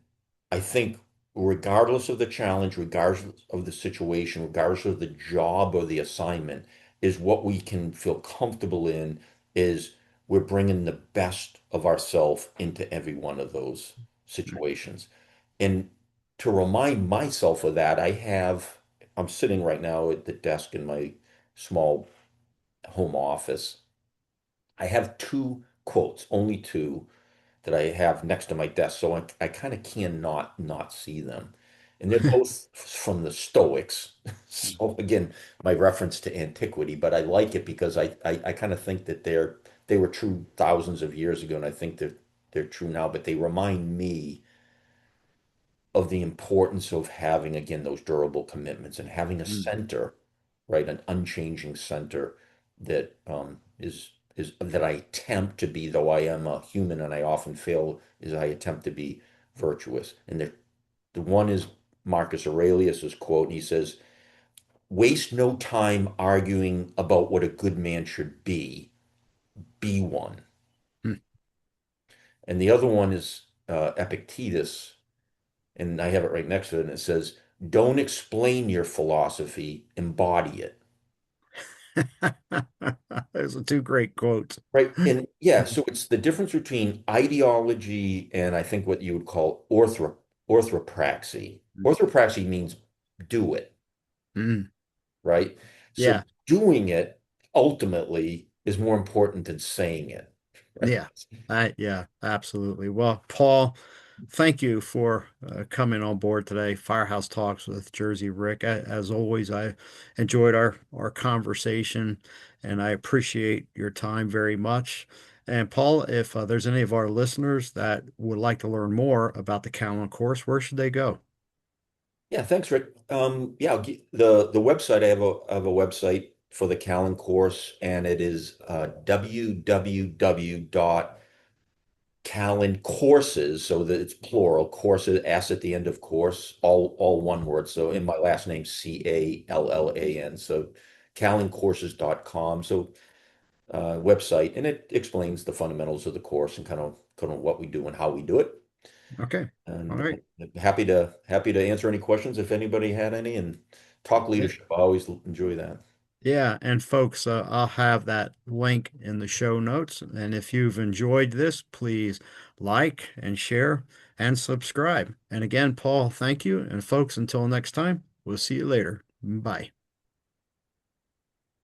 I think regardless of the challenge, regardless of the situation, regardless of the job or the assignment, is what we can feel comfortable in is we're bringing the best of ourselves into every one of those situations. And to remind myself of that, I'm sitting right now at the desk in my small home office. I have two quotes, only two, that I have next to my desk, so I kind of cannot not see them. And they're both from the Stoics. So again, my reference to antiquity, but I like it because I kind of think that they were true thousands of years ago, and I think they're true now, but they remind me of the importance of having, again, those durable commitments and having a Mm. center, right? An unchanging center that is that I attempt to be, though I am a human and I often fail, is I attempt to be virtuous. And the one is Marcus Aurelius's quote, and he says, "Waste no time arguing about what a good man should be one." Mm. And the other one is Epictetus. and I have it right next to it, and it says, "Don't explain your philosophy, embody it." Those are two great quotes. Right. And yeah, so it's the difference between ideology and I think what you would call orthopraxy. Orthopraxy means do it, Mm, right? So yeah, doing it ultimately is more important than saying it, right? yeah, yeah, absolutely. Well, Paul, thank you for coming on board today. Firehouse Talks with Jersey Rick. As always, I enjoyed our conversation, and I appreciate your time very much. And Paul, if there's any of our listeners that would like to learn more about the Callan course, where should they go? Yeah, thanks, Rick. Yeah, the website I have a website for the Callan course, and it is www.Callan courses, so that it's plural, courses, S at the end of course, all one word. So in my last name, Callan. So callancourses.com. So website, and it explains the fundamentals of the course and kind of what we do and how we do it. Okay. All And right. happy to answer any questions if anybody had any, and talk Yeah. leadership. I always enjoy that. Yeah, and folks, I'll have that link in the show notes. And if you've enjoyed this, please like and share and subscribe. And again, Paul, thank you. And folks, until next time, we'll see you later. Bye.